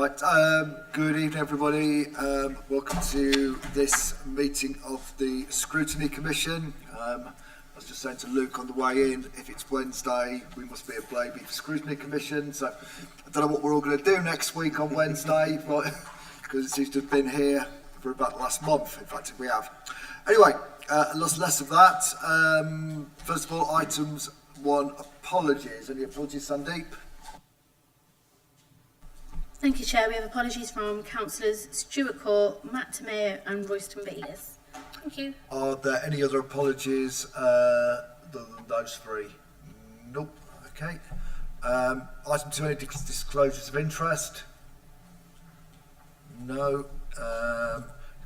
Right, good evening everybody. Welcome to this meeting of the Scrutiny Commission. I was just saying to Luke on the way in, if it's Wednesday, we must be a baby for Scrutiny Commission. So I don't know what we're all going to do next week on Wednesday, but because it seems to have been here for about the last month. In fact, we have. Anyway, less of that. First of all, items 1, apologies. Any apologies, Sandeep? Thank you, Chair. We have apologies from Councillors Stuart Court, Matt Tamir and Royston Bayliss. Thank you. Are there any other apologies other than those 3? Nope. Okay. Item 2, any disclosures of interest? No.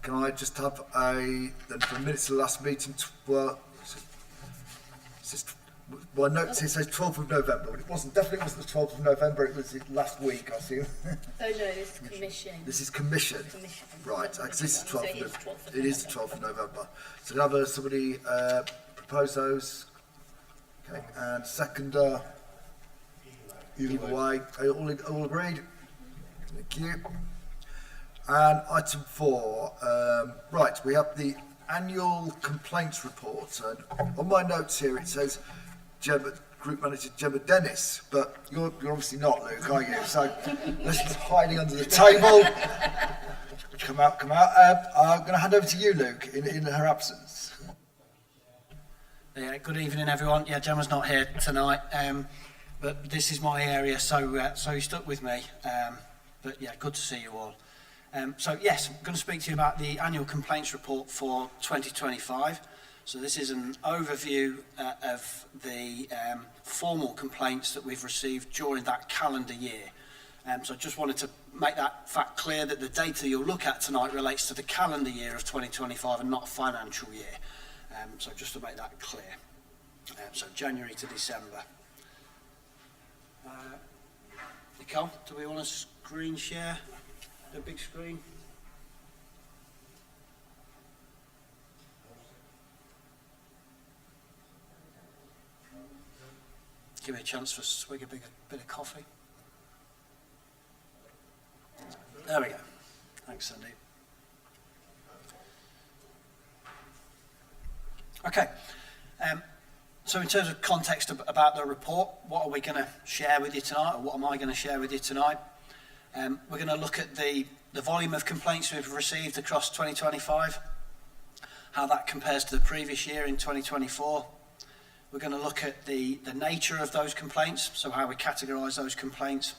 Can I just have then for minutes of the last meeting, my note says 12th of November, but definitely wasn't the 12th of November, it was last week, I assume. Oh no, this is commission. This is commission. Right, because this is 12th it is the 12th of November. So can I have somebody propose those? Okay, and seconder, either way. Are you all agreed? Thank you. And item 4, right, we have the annual complaints report. And on my notes here it says Group Manager Gemma Dennis, but you're obviously not, Luke, are you? So let's just hiding under the table. Come out. I'm going to hand over to you, Luke, in her absence. Yeah, good evening, everyone. Yeah, Gemma's not here tonight, but this is my area, so you stuck with me. But yeah, good to see you all. So yes, I'm going to speak to you about the annual complaints report for 2025. So this is an overview of the formal complaints that we've received during that calendar year. So I just wanted to make that fact clear that the data you'll look at tonight relates to the calendar year of 2025 and not financial year. So just to make that clear. So January to December. Nicole, do we want to screen share the big screen? Give me a chance for a swig of bit of coffee. There we go. Thanks, Sandeep. Okay. So in terms of context about the report, what are we going to share with you tonight, or what am I going to share with you tonight? We're going to look at the volume of complaints we've received across 2025, how that compares to the previous year in 2024. We're going to look at the nature of those complaints, so how we categorise those complaints,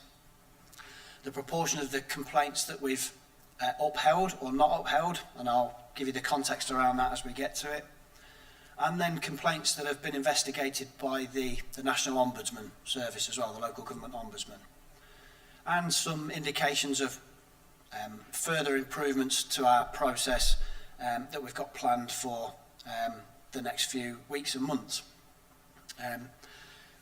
the proportion of the complaints that we've upheld or not upheld, and I'll give you the context around that as we get to it, and then complaints that have been investigated by the National Ombudsman Service as well, the Local Government Ombudsman, and some indications of further improvements to our process that we've got planned for the next few weeks and months.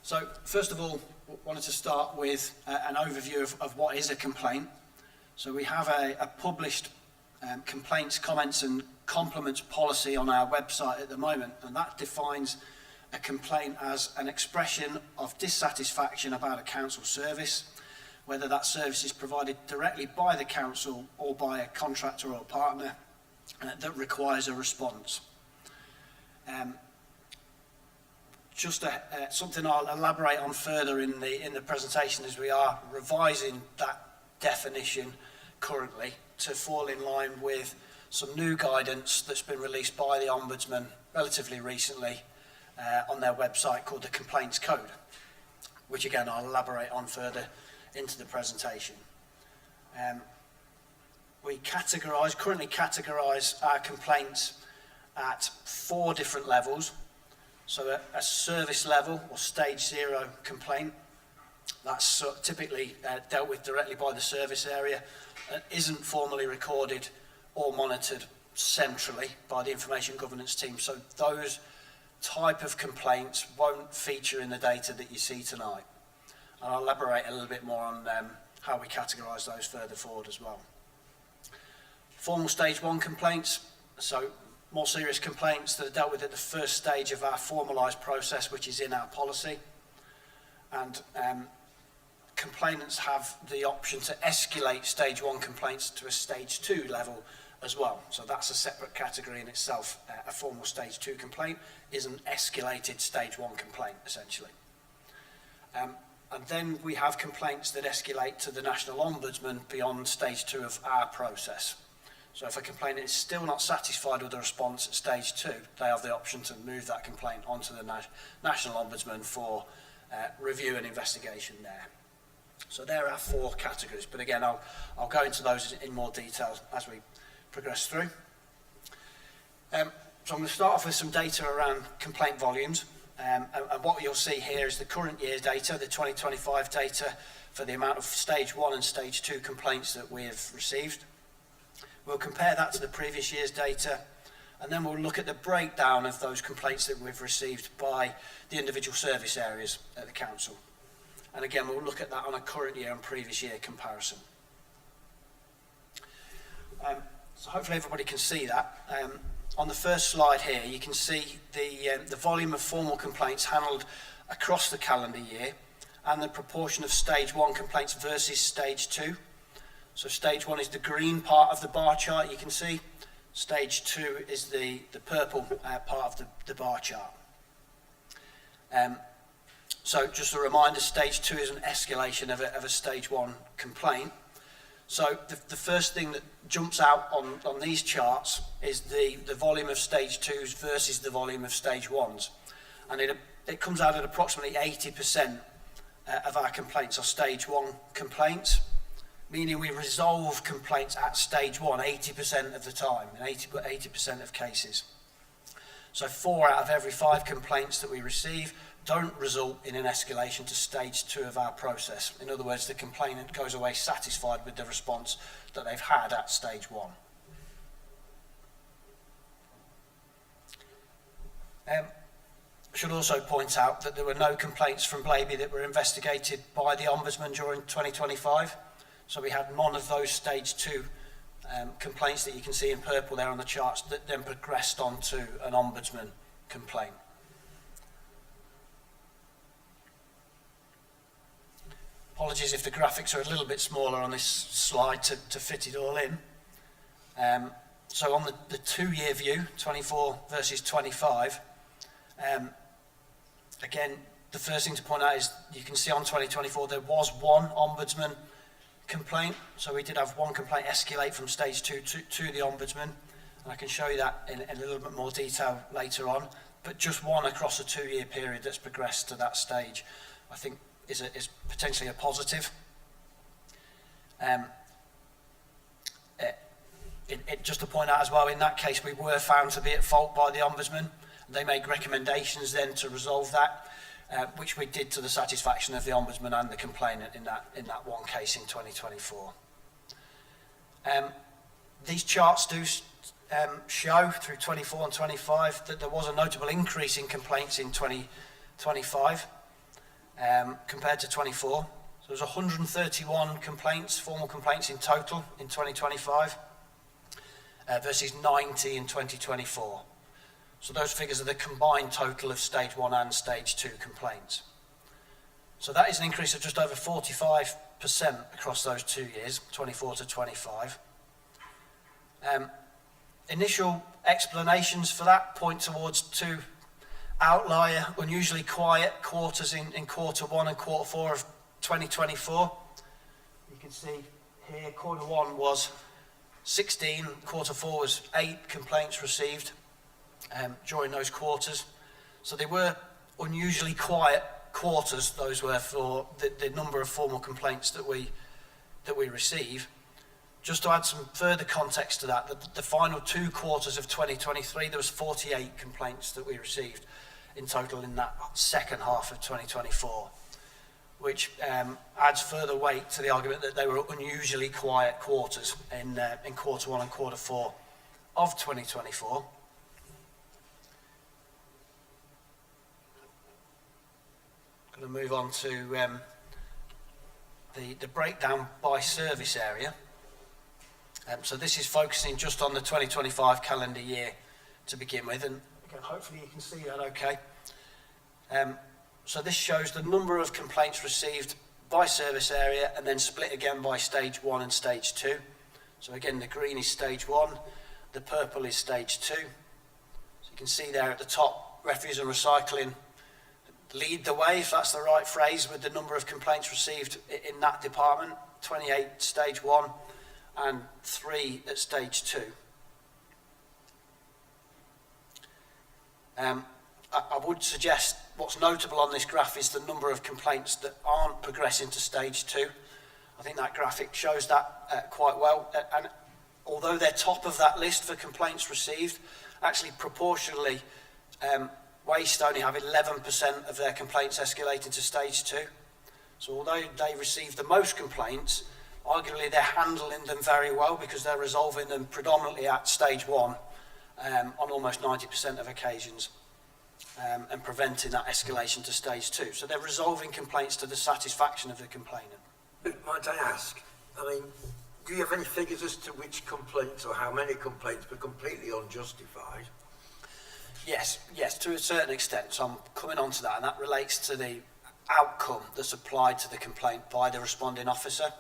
So first of all, wanted to start with an overview of what is a complaint. So we have a published complaints, comments and compliments policy on our website at the moment, and that defines a complaint as an expression of dissatisfaction about a council service, whether that service is provided directly by the council or by a contractor or partner that requires a response. Just something I'll elaborate on further in the presentation, as we are revising that definition currently to fall in line with some new guidance that's been released by the Ombudsman relatively recently on their website called the Complaints Code, which again I'll elaborate on further into the presentation. We currently categorise our complaints at 4 different levels. So a service level or stage 0 complaint, that's typically dealt with directly by the service area, isn't formally recorded or monitored centrally by the information governance team. So those type of complaints won't feature in the data that you see tonight. And I'll elaborate a little bit more on how we categorise those further forward as well. Formal stage 1 complaints, so more serious complaints that are dealt with at the first stage of our formalised process, which is in our policy. And complainants have the option to escalate stage 1 complaints to a stage 2 level as well. So that's a separate category in itself. A formal stage 2 complaint is an escalated stage 1 complaint, essentially. And then we have complaints that escalate to the National Ombudsman beyond stage 2 of our process. So if a complainant is still not satisfied with the response at stage 2, they have the option to move that complaint onto the National Ombudsman for review and investigation there. So there are 4 categories, but again, I'll go into those in more detail as we progress through. So I'm going to start off with some data around complaint volumes. And what you'll see here is the current year's data, the 2025 data for the amount of stage 1 and stage 2 complaints that we have received. We'll compare that to the previous year's data, and then we'll look at the breakdown of those complaints that we've received by the individual service areas at the council. And again, we'll look at that on a current year and previous year comparison. So hopefully everybody can see that. On the first slide here, you can see the volume of formal complaints handled across the calendar year and the proportion of stage 1 complaints versus stage 2. So stage 1 is the green part of the bar chart you can see. Stage 2 is the purple part of the bar chart. So just a reminder, stage 2 is an escalation of a stage 1 complaint. So the first thing that jumps out on these charts is the volume of stage 2s versus the volume of stage 1s. And it comes out at approximately 80% of our complaints are stage 1 complaints, meaning we resolve complaints at stage 1 80% of the time, in 80% of cases. So 4 out of every 5 complaints that we receive don't result in an escalation to stage 2 of our process. In other words, the complainant goes away satisfied with the response that they've had at stage 1. I should also point out that there were no complaints from Blaby that were investigated by the Ombudsman during 2025. So we had none of those stage 2 complaints that you can see in purple there on the charts that then progressed on to an Ombudsman complaint. Apologies if the graphics are a little bit smaller on this slide to fit it all in. So on the 2-year view, 24 versus 25, again, the first thing to point out is you can see on 2024 there was 1 Ombudsman complaint. So we did have 1 complaint escalate from stage 2 to the Ombudsman. And I can show you that in a little bit more detail later on. But just 1 across a 2-year period that's progressed to that stage, I think is potentially a positive. Just to point out as well, in that case we were found to be at fault by the Ombudsman. They made recommendations then to resolve that, which we did to the satisfaction of the Ombudsman and the complainant in that one case in 2024. These charts do show through 24 and 25 that there was a notable increase in complaints in 2025 compared to 24. So there was 131 complaints, formal complaints in total in 2025 versus 90 in 2024. So those figures are the combined total of stage 1 and stage 2 complaints. So that is an increase of just over 45% across those 2 years, 24 to 25. Initial explanations for that point towards 2 outlier, unusually quiet quarters in quarter 1 and quarter 4 of 2024. You can see here quarter 1 was 16, quarter 4 was 8 complaints received during those quarters. So they were unusually quiet quarters, those were for the number of formal complaints that we receive. Just to add some further context to that, the final 2 quarters of 2023, there was 48 complaints that we received in total in that second half of 2024, which adds further weight to the argument that they were unusually quiet quarters in quarter 1 and quarter 4 of 2024. I'm going to move on to the breakdown by service area. So this is focusing just on the 2025 calendar year to begin with, and again, hopefully you can see that okay. So this shows the number of complaints received by service area and then split again by stage 1 and stage 2. So again, the green is stage 1, the purple is stage 2. So you can see there at the top, refuse and recycling lead the way, if that's the right phrase, with the number of complaints received in that department, 28 stage 1 and 3 at stage 2. I would suggest what's notable on this graph is the number of complaints that aren't progressing to stage 2. I think that graphic shows that quite well. And although they're top of that list for complaints received, actually proportionally, waste only have 11% of their complaints escalating to stage 2. So although they receive the most complaints, arguably they're handling them very well because they're resolving them predominantly at stage 1 on almost 90% of occasions. And preventing that escalation to stage 2. So they're resolving complaints to the satisfaction of the complainant. Might I ask, I mean, do you have any figures as to which complaints or how many complaints were completely unjustified? Yes, to a certain extent. So I'm coming on to that, and that relates to the outcome that's applied to the complaint by the responding officer.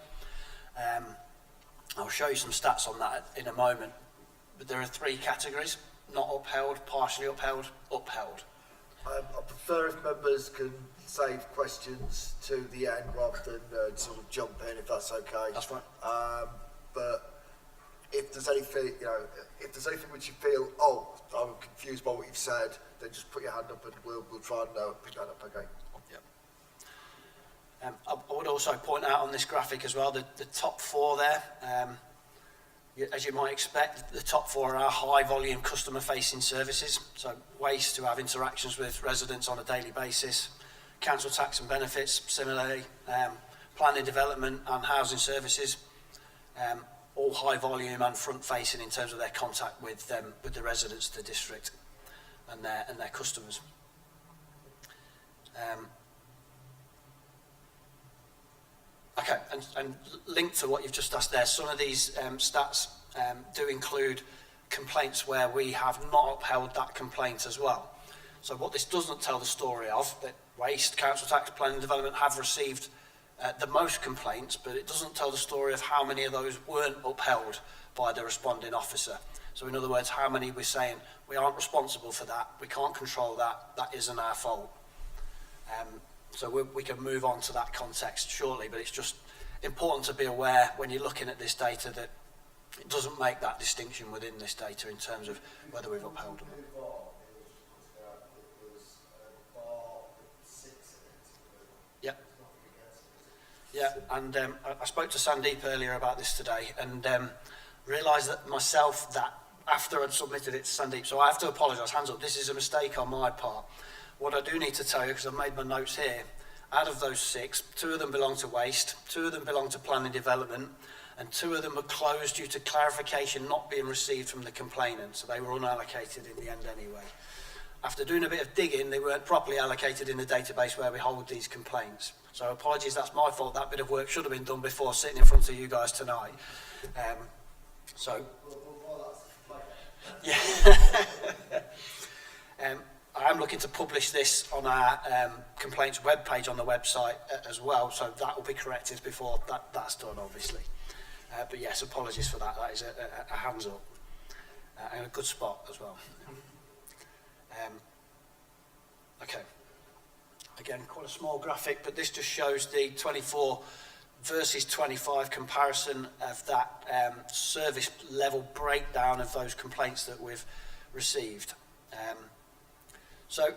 I'll show you some stats on that in a moment. But there are 3 categories: not upheld, partially upheld, upheld. I prefer if members can save questions to the end rather than sort of jump in, if that's okay. That's fine. But if there's anything, if there's anything which you feel, oh, I'm confused by what you've said, then just put your hand up and we'll try and pick that up, okay? Yep. I would also point out on this graphic as well, the top 4 there, as you might expect, the top 4 are high volume customer facing services. So waste, to have interactions with residents on a daily basis, council tax and benefits, similarly, planning development and housing services, all high volume and front facing in terms of their contact with the residents of the district and their customers. Okay, and linked to what you've just asked there, some of these stats do include complaints where we have not upheld that complaint as well. So what this doesn't tell the story of, that waste, council tax, planning and development have received the most complaints, but it doesn't tell the story of how many of those weren't upheld by the responding officer. So in other words, how many we're saying, we aren't responsible for that, we can't control that, that isn't our fault. So we can move on to that context shortly, but it's just important to be aware when you're looking at this data that it doesn't make that distinction within this data in terms of whether we've upheld them. Yeah, and I spoke to Sandeep earlier about this today and realised that myself that after I'd submitted it to Sandeep, so I have to apologise, hands up, this is a mistake on my part. What I do need to tell you, because I've made my notes here, out of those 6, 2 of them belong to waste, 2 of them belong to planning development, and 2 of them were closed due to clarification not being received from the complainant, so they were unallocated in the end anyway. After doing a bit of digging, they weren't properly allocated in the database where we hold these complaints. So apologies, that's my fault. That bit of work should have been done before sitting in front of you guys tonight. Yeah. I am looking to publish this on our complaints webpage on the website as well, so that will be corrected before that's done, obviously. But yes, apologies for that. That is a hands up and a good spot as well. Okay. Again, quite a small graphic, but this just shows the 24 versus 25 comparison of that service level breakdown of those complaints that we've received. So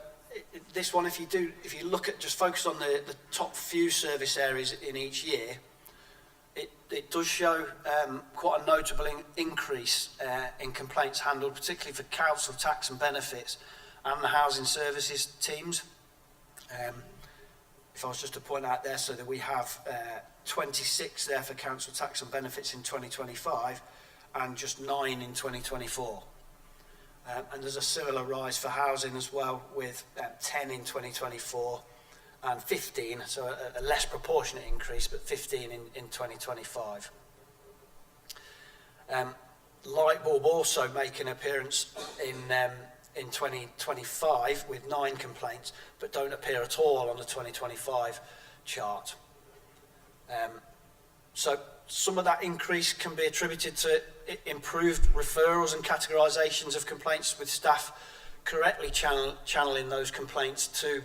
this one, if you look at, just focus on the top few service areas in each year, it does show quite a notable increase in complaints handled, particularly for council tax and benefits and the housing services teams. If I was just to point out there, so that we have 26 there for council tax and benefits in 2025 and just 9 in 2024. And there's a similar rise for housing as well, with 10 in 2024 and 15, so a less proportionate increase, but 15 in 2025. Lightbulb also make an appearance in 2025 with 9 complaints, but don't appear at all on the 2025 chart. So some of that increase can be attributed to improved referrals and categorisations of complaints, with staff correctly channeling those complaints to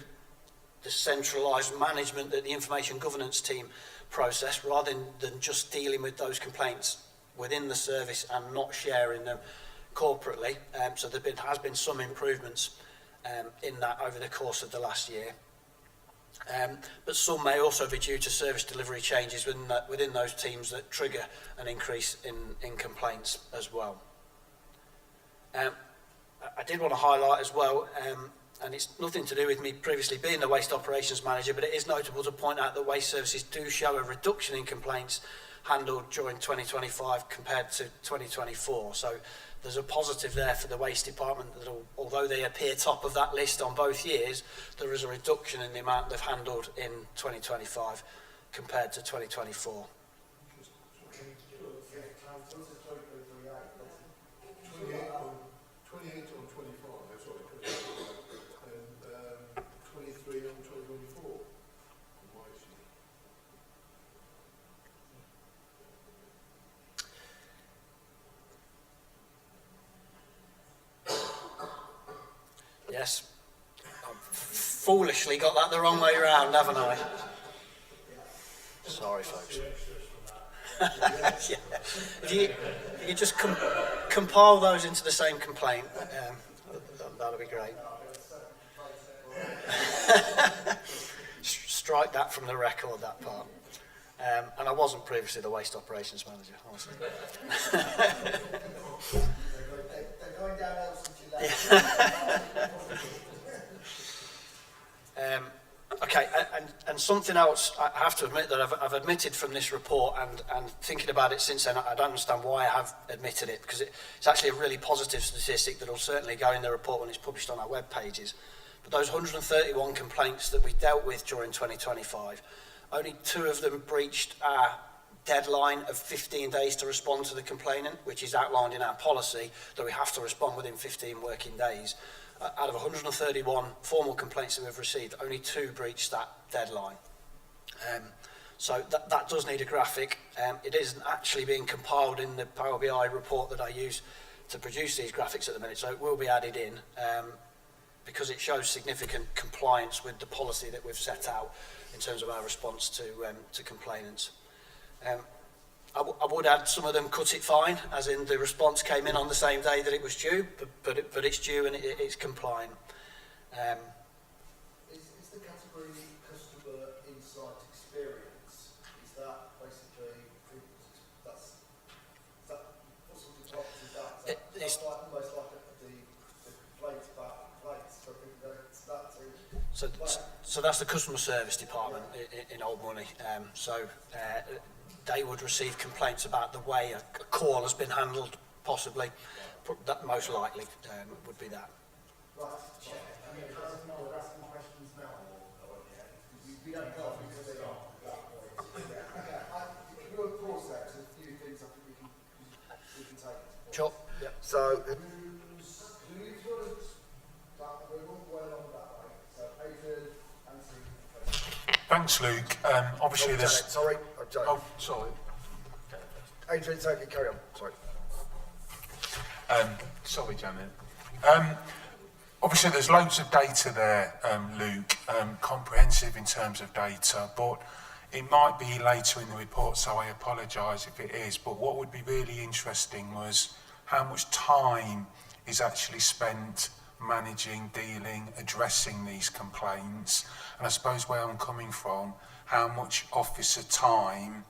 the centralised management that the information governance team process, rather than just dealing with those complaints within the service and not sharing them corporately. So there has been some improvements in that over the course of the last year. But some may also be due to service delivery changes within those teams that trigger an increase in complaints as well. I did want to highlight as well, and it's nothing to do with me previously being the waste operations manager, but it is notable to point out that waste services do show a reduction in complaints handled during 2025 compared to 2024. So there's a positive there for the waste department, that although they appear top of that list on both years, there is a reduction in the amount they've handled in 2025 compared to 2024. Yes, I've foolishly got that the wrong way around, haven't I? Sorry, folks. Yeah. If you just compile those into the same complaint, that'll be great. Strike that from the record, that part. And I wasn't previously the waste operations manager, honestly. They're going downhill since you left. Okay, and something else I have to admit that I've admitted from this report, and thinking about it since then, I don't understand why I have admitted it, because it's actually a really positive statistic that will certainly go in the report when it's published on our web pages. But those 131 complaints that we dealt with during 2025, only 2 of them breached our deadline of 15 days to respond to the complainant, which is outlined in our policy, that we have to respond within 15 working days. Out of 131 formal complaints that we've received, only 2 breached that deadline. So that does need a graphic. It isn't actually being compiled in the Power BI report that I use to produce these graphics at the minute, so it will be added in because it shows significant compliance with the policy that we've set out in terms of our response to complainants. I would add some of them cut it fine, as in the response came in on the same day that it was due, but it's due and it's compliant. Is the category customer insight experience, is that basically, what sort of box is that? Is that almost like the complaints about complaints, so people go to that too? So that's the customer service department in Old Money. They would receive complaints about the way a call has been handled, possibly. That most likely would be that. Right, check. We're asking questions now. We don't know because they are that point. Okay, we'll pause there, because a few things I think we can take. Sure. Yep. So, who's got that? We won't go along that way. So, Adrian, Anthony. Thanks, Luke. Obviously, there's... Sorry, I'm joking. Oh, sorry. Adrian, it's okay, carry on. Sorry. Sorry, Janet. Obviously, there's loads of data there, Luke, comprehensive in terms of data, but it might be later in the report, so I apologise if it is. But what would be really interesting was how much time is actually spent managing, dealing, addressing these complaints. And I suppose where I'm coming from, how much officer time,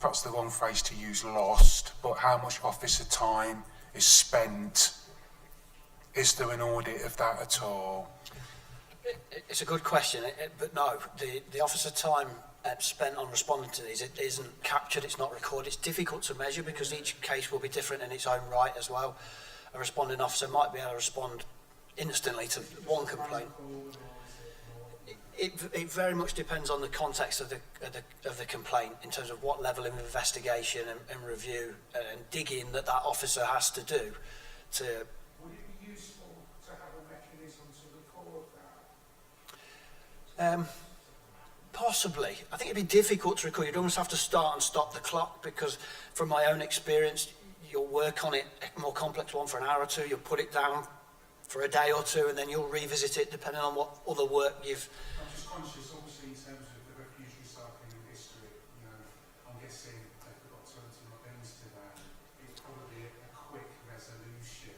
perhaps the wrong phrase to use, lost, but how much officer time is spent? Is there an audit of that at all? It's a good question, but no, the officer time spent on responding to these, it isn't captured, it's not recorded. It's difficult to measure because each case will be different in its own right as well. A responding officer might be able to respond instantly to one complaint. It very much depends on the context of the complaint in terms of what level of investigation and review and digging that officer has to do to. Would it be useful to have a mechanism to record that? Possibly. I think it'd be difficult to record. You'd almost have to start and stop the clock, because from my own experience, you'll work on it, a more complex one, for an hour or two, you'll put it down for a day or two, and then you'll revisit it depending on what other work you've... I'm just conscious, obviously, in terms of the refuse recycling and district, you know, I'm guessing they've got 20 bins today. It's probably a quick resolution,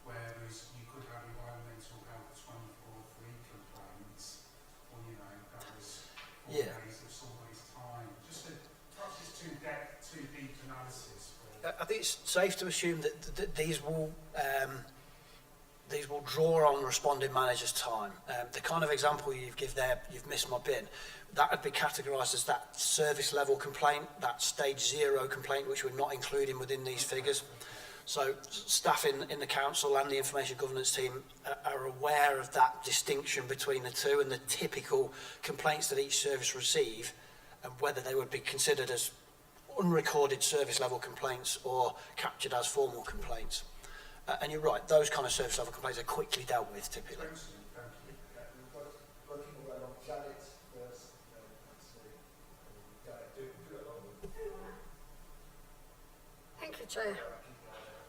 whereas you could have environmental health 24/3 complaints, or, you know, that was 4 days of somebody's time. Just perhaps it's too deep analysis. I think it's safe to assume that these will draw on responding managers' time. The kind of example you've given there, you've missed my bin, that would be categorised as that service level complaint, that stage 0 complaint, which we're not including within these figures. So staff in the council and the information governance team are aware of that distinction between the two and the typical complaints that each service receive, and whether they would be considered as unrecorded service level complaints or captured as formal complaints. And you're right, those kind of service level complaints are quickly dealt with typically. Thank you, Chair.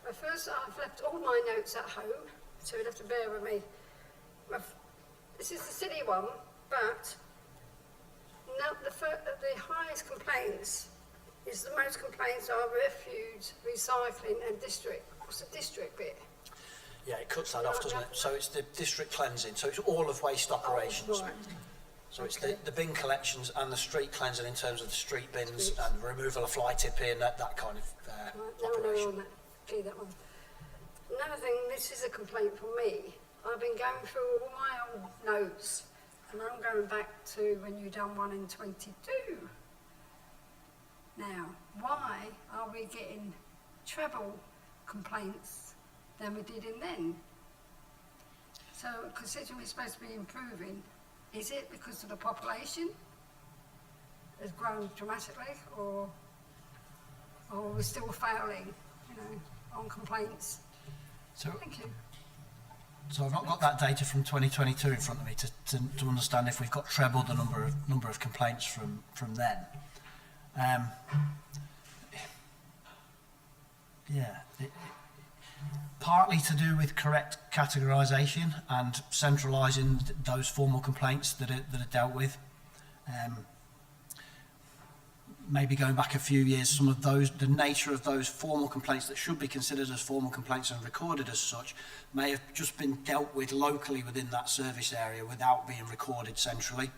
Well, first, I've left all my notes at home, so you'll have to bear with me. This is the city one, but now the highest complaints is the most complaints are refuse, recycling and district. What's the district bit? Yeah, it cuts that off, doesn't it? So it's the district cleansing, so it's all of waste operations. Right. So it's the bin collections and the street cleansing in terms of the street bins and removal of fly tipping, that kind of Right, now I operation. know on that. Okay, that one. Another thing, this is a complaint from me. I've been going through all my old notes, and I'm going back to when you done one in 22. Now, why are we getting treble complaints than we did in then? So, considering we're supposed to be improving, is it because of the population has grown dramatically, or we're still failing, you know, on complaints? So, Thank you. so I've not got that data from 2022 in front of me to understand if we've got treble the number of complaints from then. Partly to do with correct categorisation and centralising those formal complaints that are dealt with. Maybe going back a few years, some of those, the nature of those formal complaints that should be considered as formal complaints and recorded as such, may have just been dealt with locally within that service area without being recorded centrally.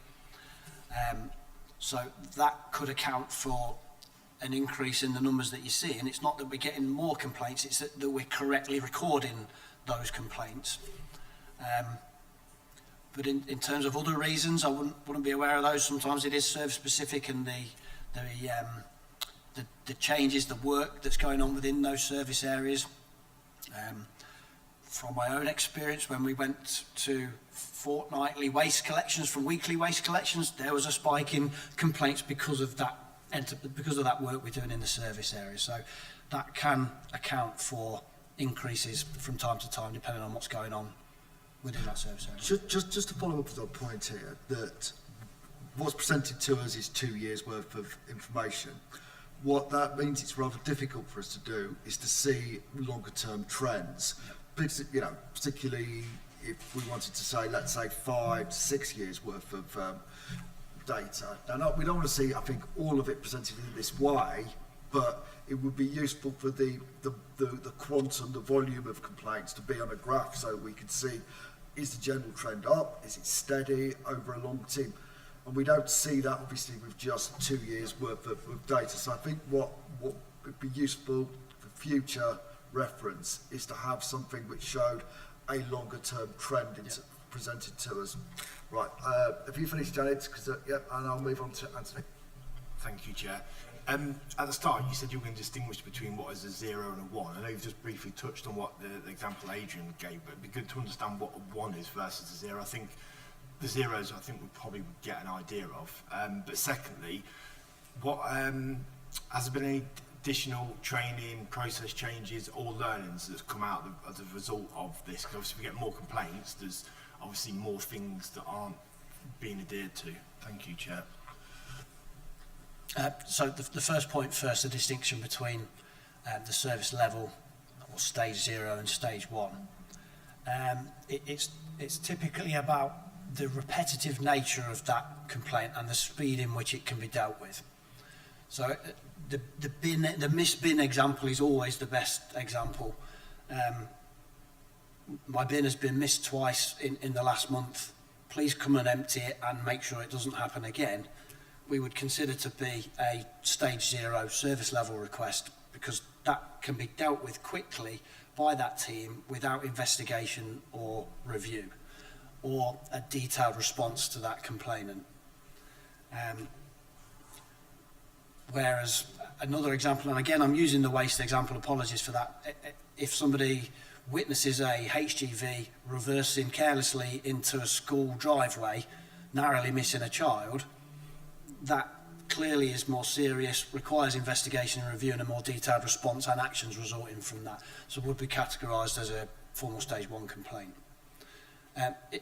So that could account for an increase in the numbers that you see, and it's not that we're getting more complaints, it's that we're correctly recording those complaints. But in terms of other reasons, I wouldn't be aware of those. Sometimes it is service specific, and the changes, the work that's going on within those service areas. From my own experience, when we went to fortnightly waste collections from weekly waste collections, there was a spike in complaints because of that work we're doing in the service area. So that can account for increases from time to time, depending on what's going on within that service area. Just to follow up with that point here, that what's presented to us is 2 years worth of information. What that means it's rather difficult for us to do is to see longer term trends, you know, particularly if we wanted to say, let's say 5 to 6 years worth of data. Now, we don't want to see, I think, all of it presented in this way, but it would be useful for the quantum, the volume of complaints to be on a graph, so we could see, is the general trend up, is it steady over a long term? And we don't see that obviously with just 2 years worth of data. So I think what would be useful for future reference is to have something which showed a longer term trend presented to us. Right, have you finished, Janet? Yep, and I'll move on to Anthony. Thank you, Chair. At the start, you said you were going to distinguish between what is a 0 and a 1. I know you've just briefly touched on what the example Adrian gave, but it'd be good to understand what a 1 is versus a 0. I think the zeros, we probably would get an idea of. But secondly, what has there been any additional training, process changes, or learnings that's come out as a result of this? Because obviously, if we get more complaints, there's obviously more things that aren't being adhered to. Thank you, Chair. So the first point first, the distinction between the service level or stage 0 and stage 1. It's typically about the repetitive nature of that complaint and the speed in which it can be dealt with. So the missed bin example is always the best example. My bin has been missed twice in the last month. Please come and empty it and make sure it doesn't happen again. We would consider to be a stage 0 service level request, because that can be dealt with quickly by that team without investigation or review or a detailed response to that complainant. Whereas another example, and again I'm using the waste example, apologies for that, if somebody witnesses a HGV reversing carelessly into a school driveway, narrowly missing a child, that clearly is more serious, requires investigation and review and a more detailed response and actions resulting from that. So would be categorised as a formal stage 1 complaint.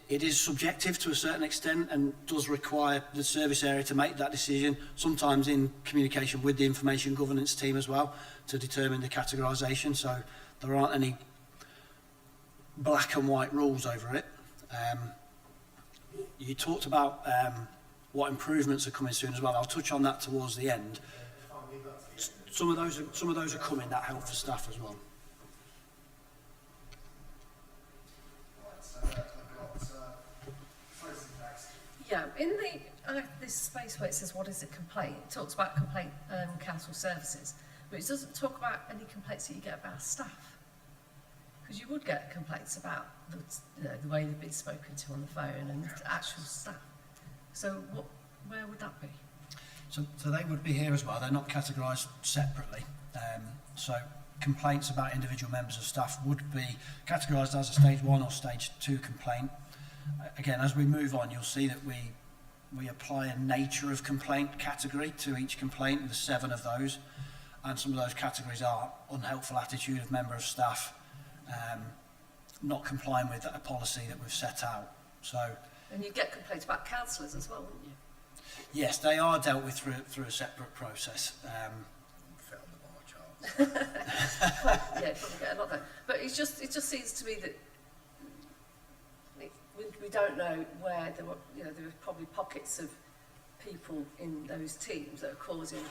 It is subjective to a certain extent and does require the service area to make that decision, sometimes in communication with the information governance team as well, to determine the categorisation. So there aren't any black and white rules over it. You talked about what improvements are coming soon as well. I'll touch on that towards the end. Some of those are coming, that help for staff as well. Yeah, in this space where it says what is a complaint, it talks about complaint council services, but it doesn't talk about any complaints that you get about staff. Because you would get complaints about the way they've been spoken to on the phone and actual staff. So where would that be? So they would be here as well. They're not categorised separately. So complaints about individual members of staff would be categorised as a stage 1 or stage 2 complaint. Again, as we move on, you'll see that we apply a nature of complaint category to each complaint, and there's 7 of those. And some of those categories are unhelpful attitude of member of staff, not complying with a policy that we've set out. So, And you get complaints about councillors as well, wouldn't you? yes, they are dealt with through a separate process. Failed the bar chart. Yeah, probably get a lot there. But it just seems to me that we don't know where there were, there are probably pockets of people in those teams that are causing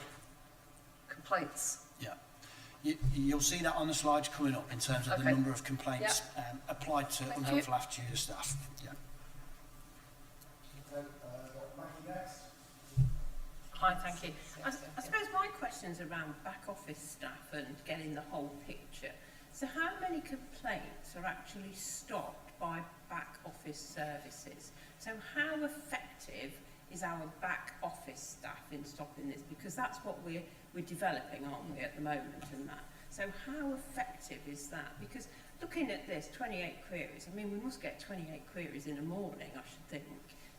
complaints. Yeah. You'll see that on the slides coming up in terms of the number of complaints applied to unhelpful attitude of staff. Yeah. Hi, thank you. I suppose my question's around back office staff and getting the whole picture. So how many complaints are actually stopped by back office services? So how effective is our back office staff in stopping this? Because that's what we're developing, aren't we, at the moment, and that. So how effective is that? Because looking at this, 28 queries, I mean, we must get 28 queries in a morning, I should think.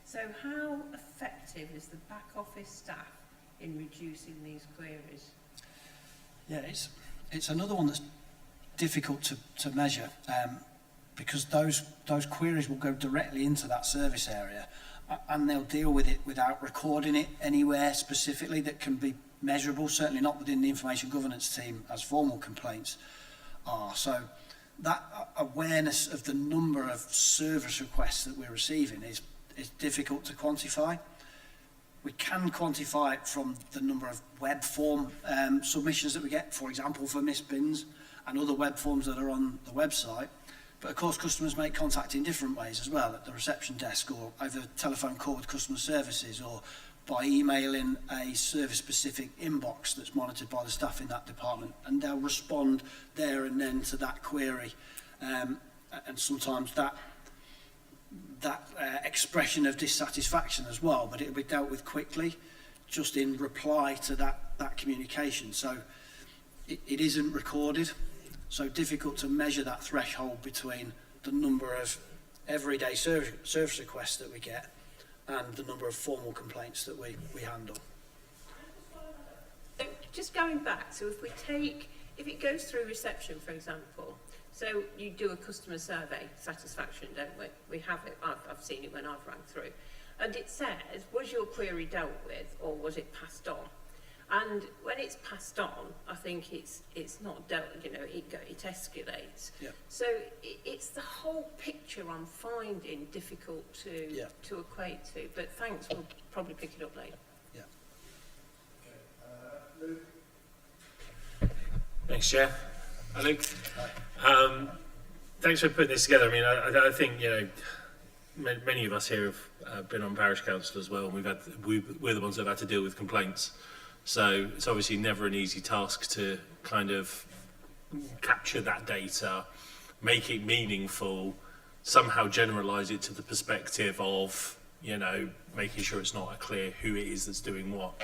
So how effective is the back office staff in reducing these queries? Yeah, it's another one that's difficult to measure, because those queries will go directly into that service area, and they'll deal with it without recording it anywhere specifically that can be measurable, certainly not within the information governance team as formal complaints are. So that awareness of the number of service requests that we're receiving is difficult to quantify. We can quantify it from the number of web form submissions that we get, for example, for missed bins and other web forms that are on the website. But of course, customers make contact in different ways as well, at the reception desk or over telephone call with customer services, or by emailing a service-specific inbox that's monitored by the staff in that department, and they'll respond there and then to that query. And sometimes that expression of dissatisfaction as well, but it'll be dealt with quickly, just in reply to that communication. So it isn't recorded, so difficult to measure that threshold between the number of everyday service requests that we get and the number of formal complaints that we handle. So just going back, so if it goes through reception, for example, so you do a customer survey, satisfaction, don't we? We have it, I've seen it when I've rang through. And it says, was your query dealt with or was it passed on? And when it's passed on, I think it's not dealt, you know, it escalates. Yeah. So it's the whole picture I'm finding difficult to equate to. But thanks, we'll probably pick it up later. Yeah. Luke? Thanks, Chair. Hi, Luke. Thanks for putting this together. I mean, I think, you know, many of us here have been on parish council as well, and we're the ones that have had to deal with complaints. So it's obviously never an easy task to kind of capture that data, make it meaningful, somehow generalise it to the perspective of, you know, making sure it's not clear who it is that's doing what.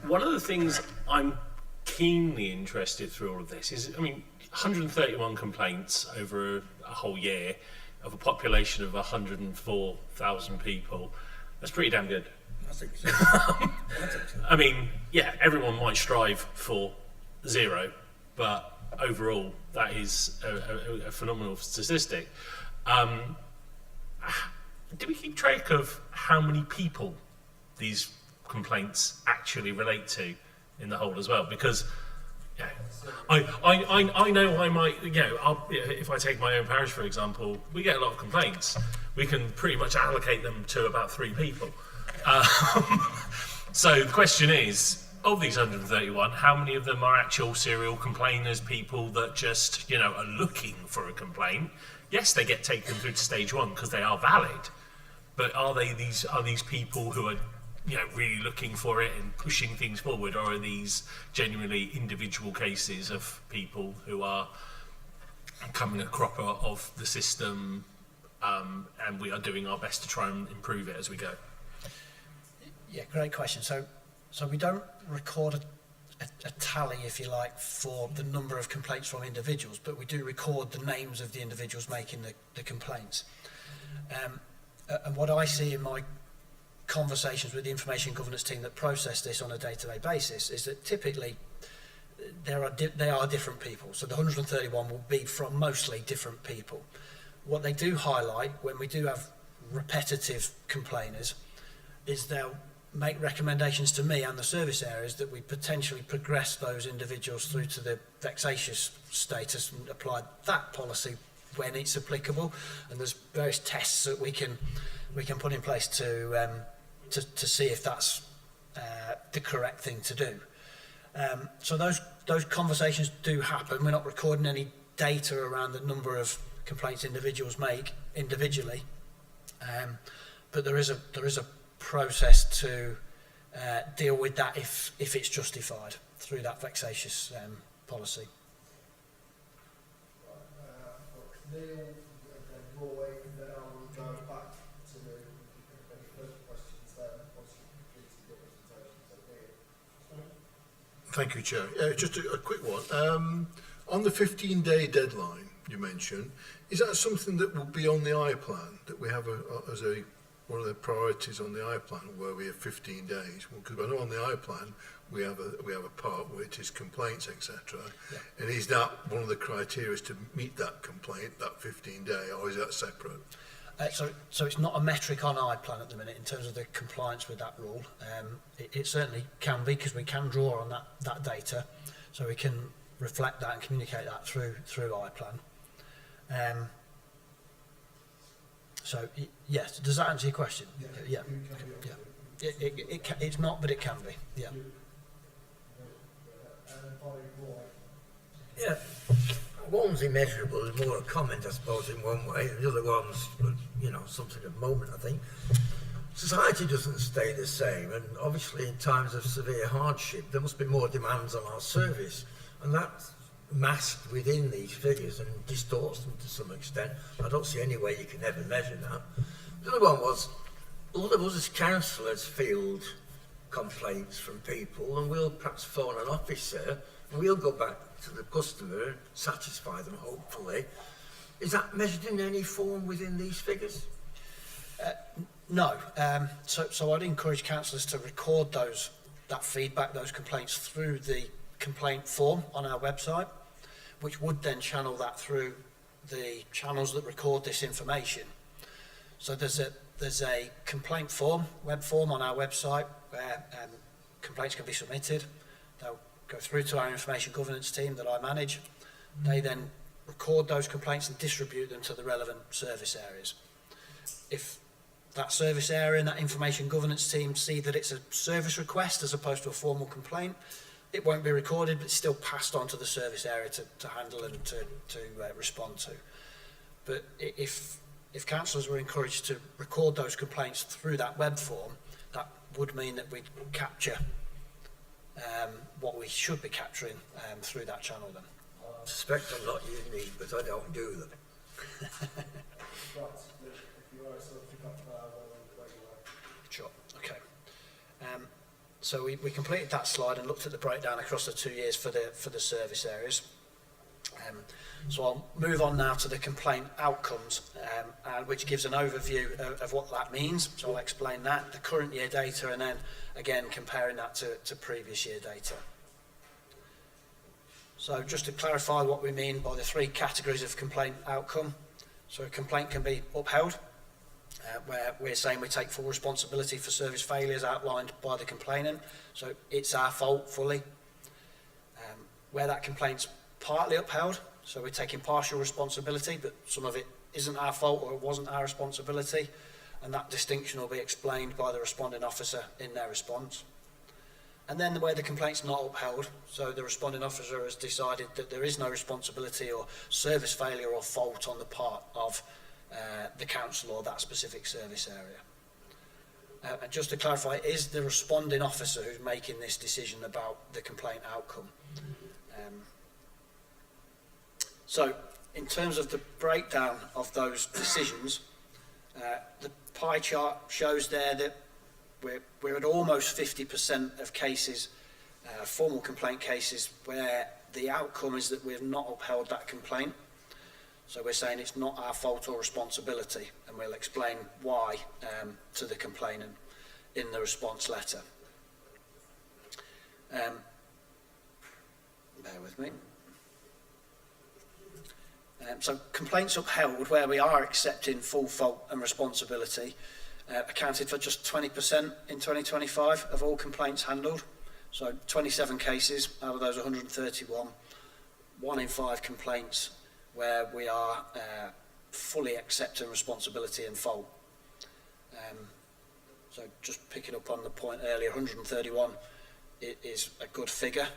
One of the things I'm keenly interested through all of this is, I mean, 131 complaints over a whole year of a population of 104,000 people. That's pretty damn good. I think so. I mean, yeah, everyone might strive for 0, but overall, that is a phenomenal statistic. Do we keep track of how many people these complaints actually relate to in the whole as well? Because yeah, I know I might, you know, if I take my own parish for example, we get a lot of complaints. We can pretty much allocate them to about 3 people. So the question is, of these 131, how many of them are actual serial complainers, people that just, you know, are looking for a complaint? Yes, they get taken through to stage 1 because they are valid, but are these people who are, you know, really looking for it and pushing things forward, or are these genuinely individual cases of people who are coming a cropper of the system, and we are doing our best to try and improve it as we go? Yeah, great question. So we don't record a tally, if you like, for the number of complaints from individuals, but we do record the names of the individuals making the complaints. And what I see in my conversations with the information governance team that process this on a day-to-day basis is that typically they are different people. So the 131 will be from mostly different people. What they do highlight when we do have repetitive complainers is they'll make recommendations to me and the service areas that we potentially progress those individuals through to the vexatious status and apply that policy when it's applicable. And there's various tests that we can put in place to see if that's the correct thing to do. So those conversations do happen. We're not recording any data around the number of complaints individuals make individually, but there is a process to deal with that if it's justified through that vexatious policy. Neil, Roy, and then I will go back to any further questions once you've completed your presentation. Thank you, Chair. Just a quick one. On the 15-day deadline you mentioned, is that something that will be on the I-plan, that we have as one of the priorities on the I-plan, where we have 15 days? Because I know on the I-plan we have a part which is complaints, etc. Yeah. And is that one of the criteria to meet that complaint, that 15-day, or is that separate? So it's not a metric on I-plan at the minute in terms of the compliance with that rule. It certainly can be, because we can draw on that data, so we can reflect that and communicate that through I-plan. So yes, does that answer your question? Yeah. It's not, but it can be. Yeah. Yeah, one's immeasurable, is more a comment, I suppose, in one way, and the other one's, you know, something of moment, I think. Society doesn't stay the same, and obviously in times of severe hardship, there must be more demands on our service, and that's masked within these figures and distorts them to some extent. I don't see any way you can ever measure that. The other one was, a lot of us as councillors field complaints from people, and we'll perhaps phone an officer, and we'll go back to the customer and satisfy them, hopefully. Is that measured in any form within these figures? No. So I'd encourage councillors to record that feedback, those complaints, through the complaint form on our website, which would then channel that through the channels that record this information. So there's a complaint form, web form on our website, where complaints can be submitted. They'll go through to our information governance team that I manage. They then record those complaints and distribute them to the relevant service areas. If that service area and that information governance team see that it's a service request as opposed to a formal complaint, it won't be recorded, but it's still passed on to the service area to handle and to respond to. But if councillors were encouraged to record those complaints through that web form, that would mean that we'd capture what we should be capturing through that channel then. I suspect I'm not unique, but I don't do them. Sure, okay. So we completed that slide and looked at the breakdown across the 2 years for the service areas. So I'll move on now to the complaint outcomes, which gives an overview of what that means. So I'll explain that, the current year data, and then again comparing that to previous year data. So just to clarify what we mean by the 3 categories of complaint outcome. So a complaint can be upheld, where we're saying we take full responsibility for service failures outlined by the complainant. So it's our fault fully. Where that complaint's partly upheld, so we're taking partial responsibility, but some of it isn't our fault or it wasn't our responsibility, and that distinction will be explained by the responding officer in their response. And then where the complaint's not upheld, so the responding officer has decided that there is no responsibility or service failure or fault on the part of the council or that specific service area. And just to clarify, it is the responding officer who's making this decision about the complaint outcome. So in terms of the breakdown of those decisions, the pie chart shows there that we're at almost 50% of cases, formal complaint cases, where the outcome is that we've not upheld that complaint. So we're saying it's not our fault or responsibility, and we'll explain why to the complainant in the response letter. Bear with me. So complaints upheld where we are accepting full fault and responsibility accounted for just 20% in 2025 of all complaints handled. So 27 cases out of those 131, 1 in 5 complaints where we are fully accepting responsibility and fault. So just picking up on the point earlier, 131 is a good figure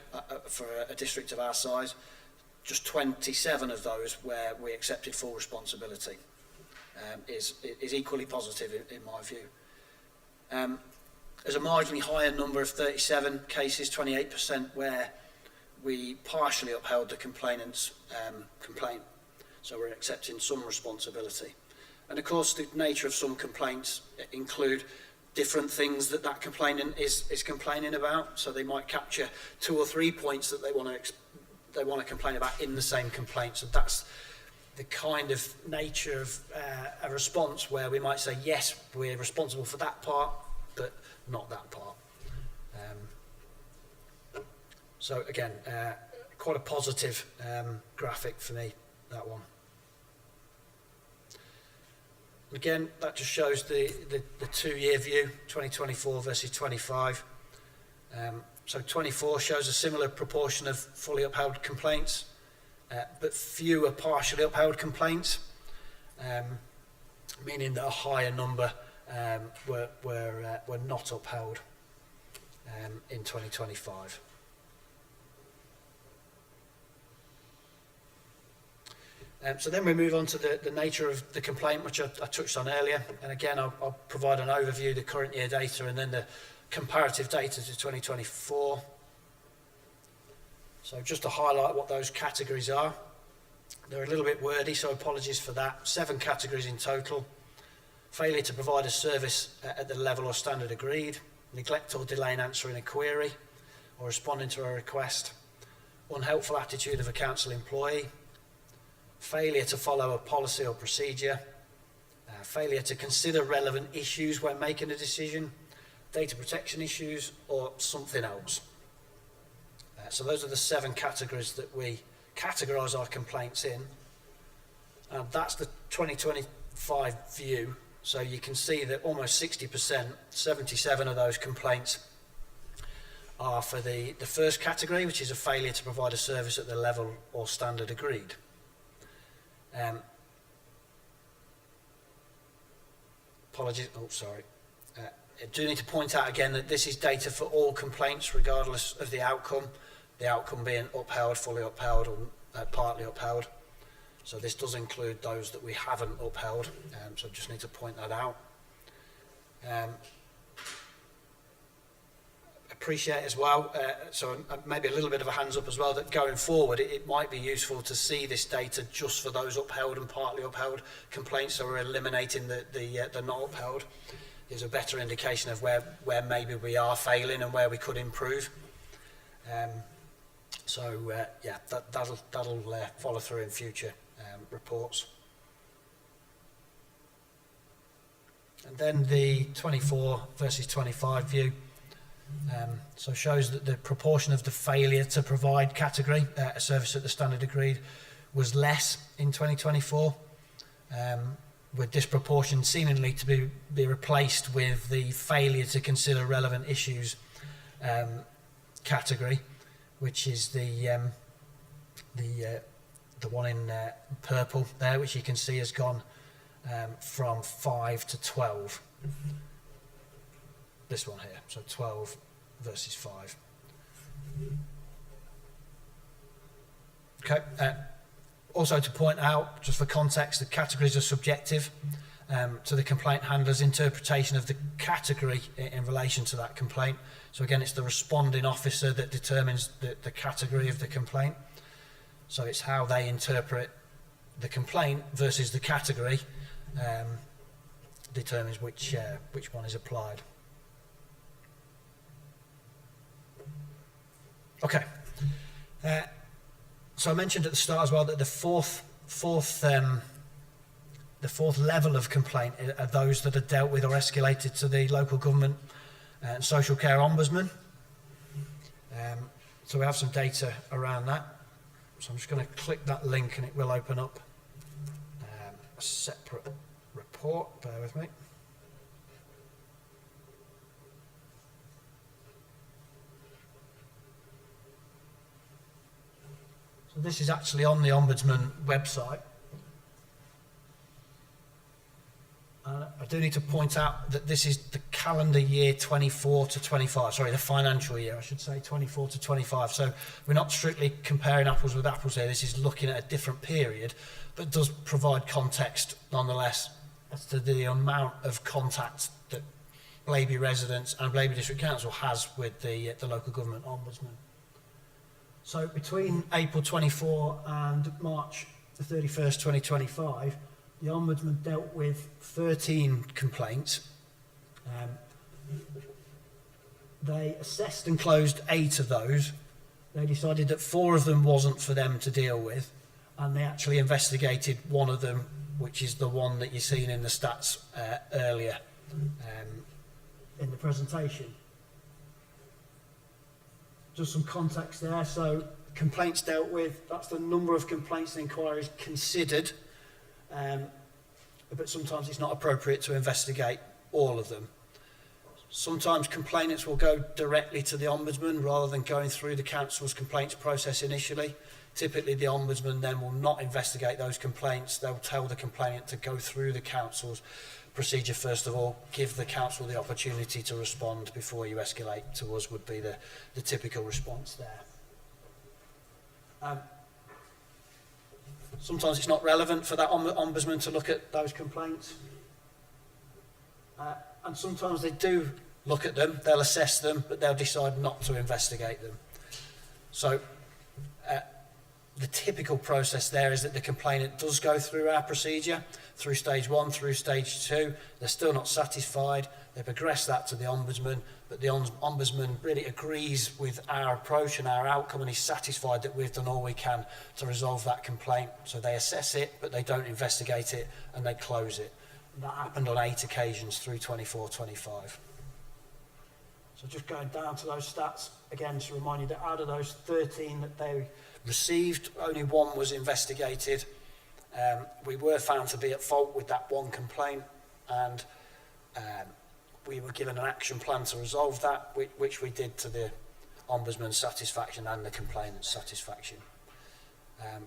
for a district of our size. Just 27 of those where we accepted full responsibility is equally positive in my view. There's a marginally higher number of 37 cases, 28%, where we partially upheld the complainant's complaint. So we're accepting some responsibility. And of course, the nature of some complaints include different things that complainant is complaining about. So they might capture 2 or 3 points that they want to complain about in the same complaint. So that's the kind of nature of a response where we might say, yes, we're responsible for that part, but not that part. So again, quite a positive graphic for me, that one. Again, that just shows the 2-year view, 2024 versus 25. So 24 shows a similar proportion of fully upheld complaints, but fewer partially upheld complaints, meaning that a higher number were not upheld in 2025. So then we move on to the nature of the complaint, which I touched on earlier. And again, I'll provide an overview of the current year data and then the comparative data to 2024. So just to highlight what those categories are. They're a little bit wordy, so apologies for that. 7 categories in total. Failure to provide a service at the level or standard agreed. Neglect or delay in answering a query or responding to a request. Unhelpful attitude of a council employee. Failure to follow a policy or procedure. Failure to consider relevant issues when making a decision. Data protection issues, or something else. So those are the 7 categories that we categorise our complaints in. That's the 2025 view. So you can see that almost 60%, 77 of those complaints are for the first category, which is a failure to provide a service at the level or standard agreed. Apologies, oh sorry. I do need to point out again that this is data for all complaints regardless of the outcome being upheld, fully upheld or partly upheld. So this does include those that we haven't upheld, so just need to point that out. Appreciate as well, so maybe a little bit of a hands up as well, that going forward it might be useful to see this data just for those upheld and partly upheld complaints, so we're eliminating the not upheld. Gives a better indication of where maybe we are failing and where we could improve. Yeah, that'll follow through in future reports. And then the 24 versus 25 view. So shows that the proportion of the failure to provide category, a service at the standard agreed, was less in 2024, with this proportion seemingly to be replaced with the failure to consider relevant issues category, which is the one in purple there, which you can see has gone from 5 to 12. This one here, so 12 versus 5. Okay. Also to point out, just for context, the categories are subjective to the complaint handler's interpretation of the category in relation to that complaint. So again, it's the responding officer that determines the category of the complaint. So it's how they interpret the complaint versus the category determines which one is applied. Okay. So I mentioned at the start as well that the fourth level of complaint are those that are dealt with or escalated to the local government and social care ombudsman. So we have some data around that. So I'm just going to click that link and it will open up a separate report. Bear with me. So this is actually on the Ombudsman website. I do need to point out that this is the calendar year 24 to 25, sorry, the financial year, I should say, 24 to 25. So we're not strictly comparing apples with apples here. This is looking at a different period, but does provide context nonetheless as to the amount of contact that Blaby residents and Blaby District Council has with the local government ombudsman. So between April 24 and March the 31st, 2025, the Ombudsman dealt with 13 complaints. They assessed and closed 8 of those. They decided that 4 of them wasn't for them to deal with, and they actually investigated one of them, which is the one that you've seen in the stats earlier in the presentation. Just some context there. So complaints dealt with, that's the number of complaints and inquiries considered, but sometimes it's not appropriate to investigate all of them. Sometimes complainants will go directly to the Ombudsman rather than going through the Council's complaints process initially. Typically the Ombudsman then will not investigate those complaints. They'll tell the complainant to go through the Council's procedure first of all, give the Council the opportunity to respond before you escalate to us would be the typical response there. Sometimes it's not relevant for that Ombudsman to look at those complaints. And sometimes they do look at them, they'll assess them, but they'll decide not to investigate them. So the typical process there is that the complainant does go through our procedure, through stage 1, through stage 2. They're still not satisfied. They progress that to the Ombudsman, but the Ombudsman really agrees with our approach and our outcome and is satisfied that we've done all we can to resolve that complaint. So they assess it, but they don't investigate it and they close it. And that happened on 8 occasions through 24-25. So just going down to those stats, again, to remind you that out of those 13 that they received, only 1 was investigated. We were found to be at fault with that 1 complaint, and we were given an action plan to resolve that, which we did to the Ombudsman satisfaction and the complainant's satisfaction.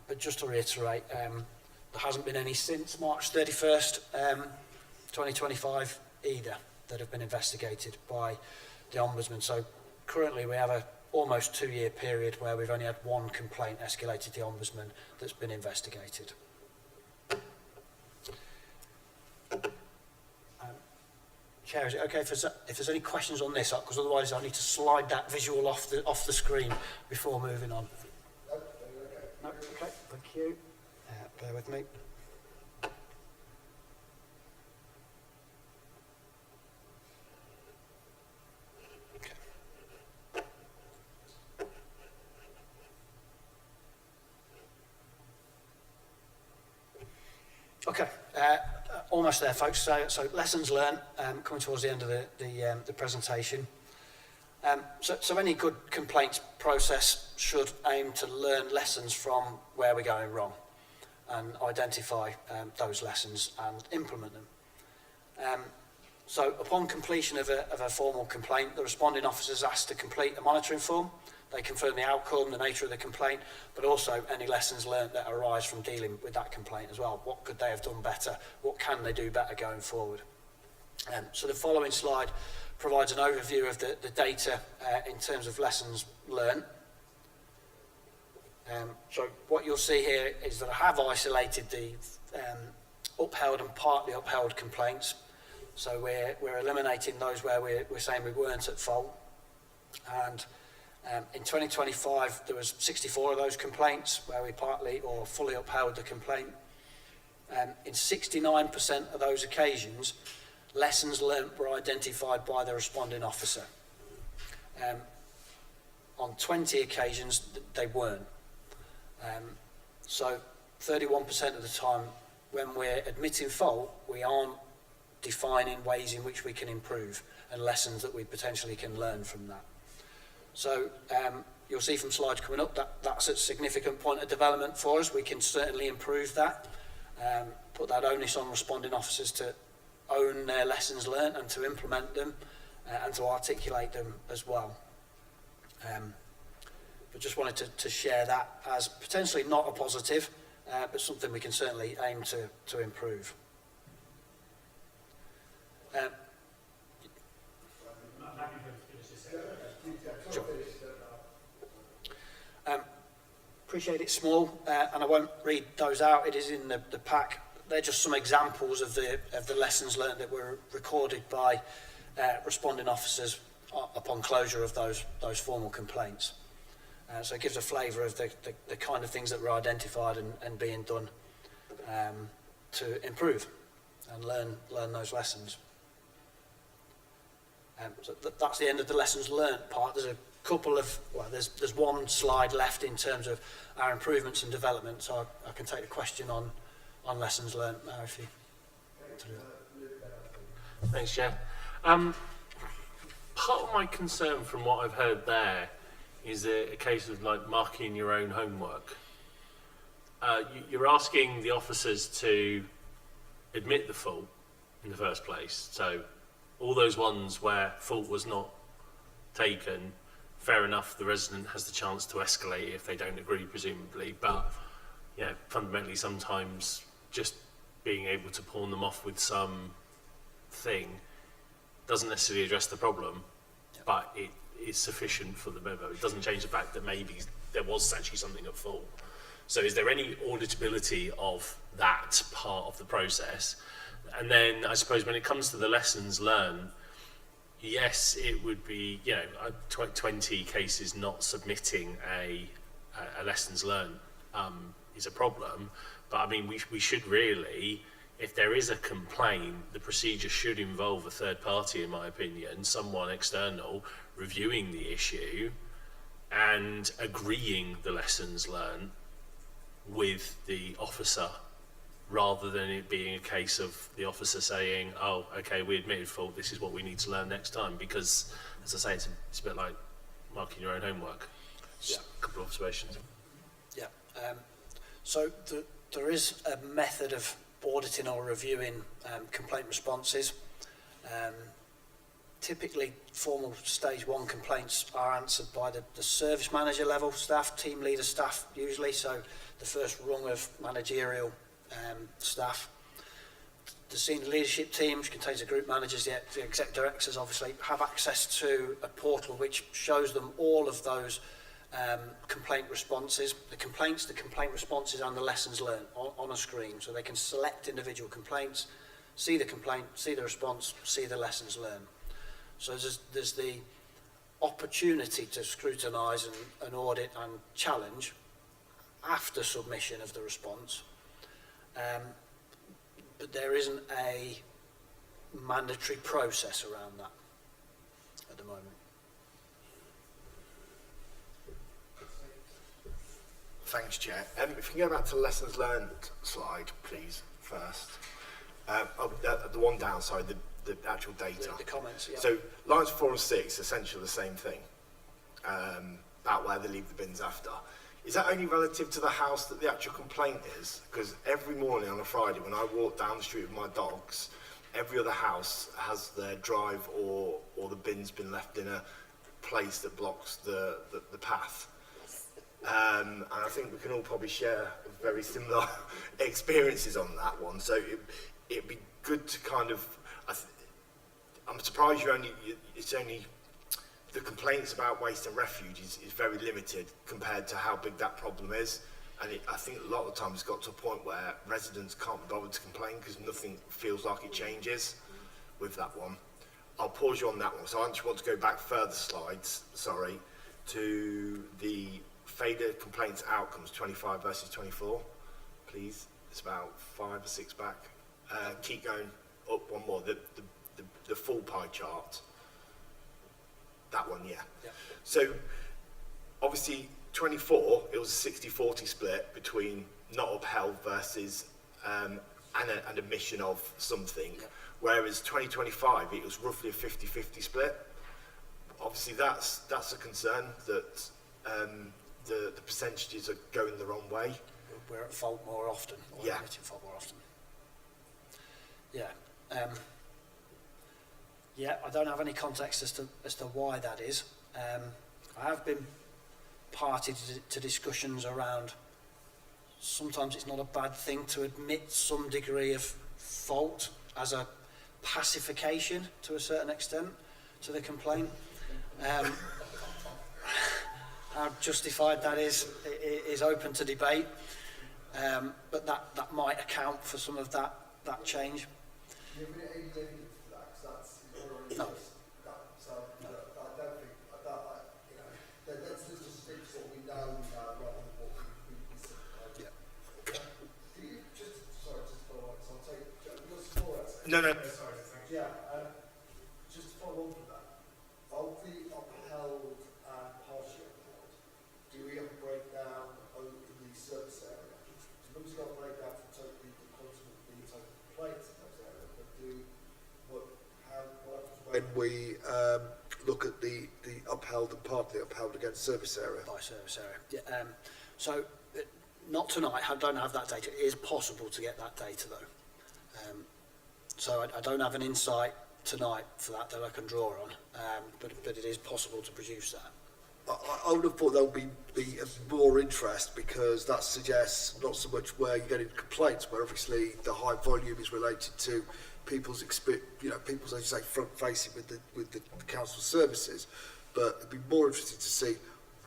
But just to reiterate, there hasn't been any since March 31st, 2025 either that have been investigated by the Ombudsman. So currently we have a almost 2-year period where we've only had one complaint escalated to the Ombudsman that's been investigated. Chair, is it okay if there's any questions on this? Because otherwise I need to slide that visual off the screen before moving on. No, okay, thank you. Bear with me. Okay, almost there, folks. So lessons learned, coming towards the end of the presentation. So any good complaints process should aim to learn lessons from where we're going wrong and identify those lessons and implement them. So upon completion of a formal complaint, the responding officer is asked to complete a monitoring form. They confirm the outcome, the nature of the complaint, but also any lessons learned that arise from dealing with that complaint as well. What could they have done better? What can they do better going forward? So the following slide provides an overview of the data in terms of lessons learned. So what you'll see here is that I have isolated the upheld and partly upheld complaints. So we're eliminating those where we're saying we weren't at fault. And in 2025, there was 64 of those complaints where we partly or fully upheld the complaint. In 69% of those occasions, lessons learnt were identified by the responding officer. On 20 occasions, they weren't. So 31% of the time, when we're admitting fault, we aren't defining ways in which we can improve and lessons that we potentially can learn from that. So you'll see from slides coming up that that's a significant point of development for us. We can certainly improve that, put that onus on responding officers to own their lessons learned and to implement them and to articulate them as well. But just wanted to share that as potentially not a positive, but something we can certainly aim to improve. Sure. Appreciate it's small, and I won't read those out. It is in the pack. They're just some examples of the lessons learned that were recorded by responding officers upon closure of those formal complaints. So it gives a flavour of the kind of things that were identified and being done to improve and learn those lessons. So that's the end of the lessons learned part. There's a couple of, well, there's one slide left in terms of our improvements and development, so I can take the question on lessons learned now if you. Thanks, Chair. Part of my concern from what I've heard there is a case of like marking your own homework. You're asking the officers to admit the fault in the first place, so all those ones where fault was not taken, fair enough, the resident has the chance to escalate if they don't agree, presumably, but yeah, fundamentally sometimes just being able to pawn them off with some thing doesn't necessarily address the problem, but it is sufficient for the memo. It doesn't change the fact that maybe there was actually something at fault. So is there any auditability of that part of the process? And then I suppose when it comes to the lessons learned, yes, it would be, 20 cases not submitting a lessons learned is a problem. But I mean, we should really, if there is a complaint, the procedure should involve a third party, in my opinion, someone external reviewing the issue and agreeing the lessons learned with the officer, rather than it being a case of the officer saying, oh, okay, we admitted fault, this is what we need to learn next time. Because, as I say, it's a bit like marking your own homework. Just a couple of observations. Yeah. So there is a method of auditing or reviewing complaint responses. typically formal stage 1 complaints are answered by the service manager level staff, team leader staff usually, so the first rung of managerial staff. The senior leadership team, which contains the group managers, the exec directors obviously, have access to a portal which shows them all of those complaint responses, the complaint responses and the lessons learned on a screen, so they can select individual complaints, see the complaint, see the response, see the lessons learned. So there's the opportunity to scrutinise and audit and challenge after submission of the response, but there isn't a mandatory process around that at the moment. Thanks, Chair. If you can go back to the lessons learned slide, please, first. The one down, sorry, the actual data. The comments, yeah. So lines 4 and 6, essentially the same thing, about where they leave the bins after. Is that only relative to the house that the actual complaint is? Because every morning on a Friday when I walk down the street with my dogs, every other house has their drive or the bin's been left in a place that blocks the path. And I think we can all probably share very similar experiences on that one. So it'd be good to kind of, I'm surprised it's only, the complaints about waste and refuge is very limited compared to how big that problem is. And I think a lot of the time it's got to a point where residents can't be bothered to complain because nothing feels like it changes with that one. I'll pause you on that one. So I just want to go back further slides, sorry, to the failure complaints outcomes 25 versus 24, please. It's about 5 or 6 back. Keep going up one more, the full pie chart. That one, yeah. So obviously 24, it was a 60-40 split between not upheld versus an admission of something, whereas 2025 it was roughly a 50-50 split. Obviously that's a concern that the percentages are going the wrong way. We're at fault more often, or admitting fault more often. I don't have any context as to why that is. I have been party to discussions around sometimes it's not a bad thing to admit some degree of fault as a pacification to a certain extent to the complaint. How justified that is open to debate, but that might account for some of that change. Do you have any evidence for that? Because that's No. So no. I don't think let's just stick to what we know rather than what we see. Can you just follow up? So I'll take your score. No. Sorry. Just to follow on from that, of the upheld and partially upheld, do we have a breakdown in the service area? So we've got a breakdown for totally the quantum of the total complaints in those areas, but what happens when we look at the upheld and partly upheld against service area? By service area. So not tonight, I don't have that data. It is possible to get that data though. So I don't have an insight tonight for that I can draw on, but it is possible to produce that. I would have thought there would be more interest because that suggests not so much where you're getting complaints, where obviously the high volume is related to people's experience, people's, as you say, front facing with the council services, but it'd be more interesting to see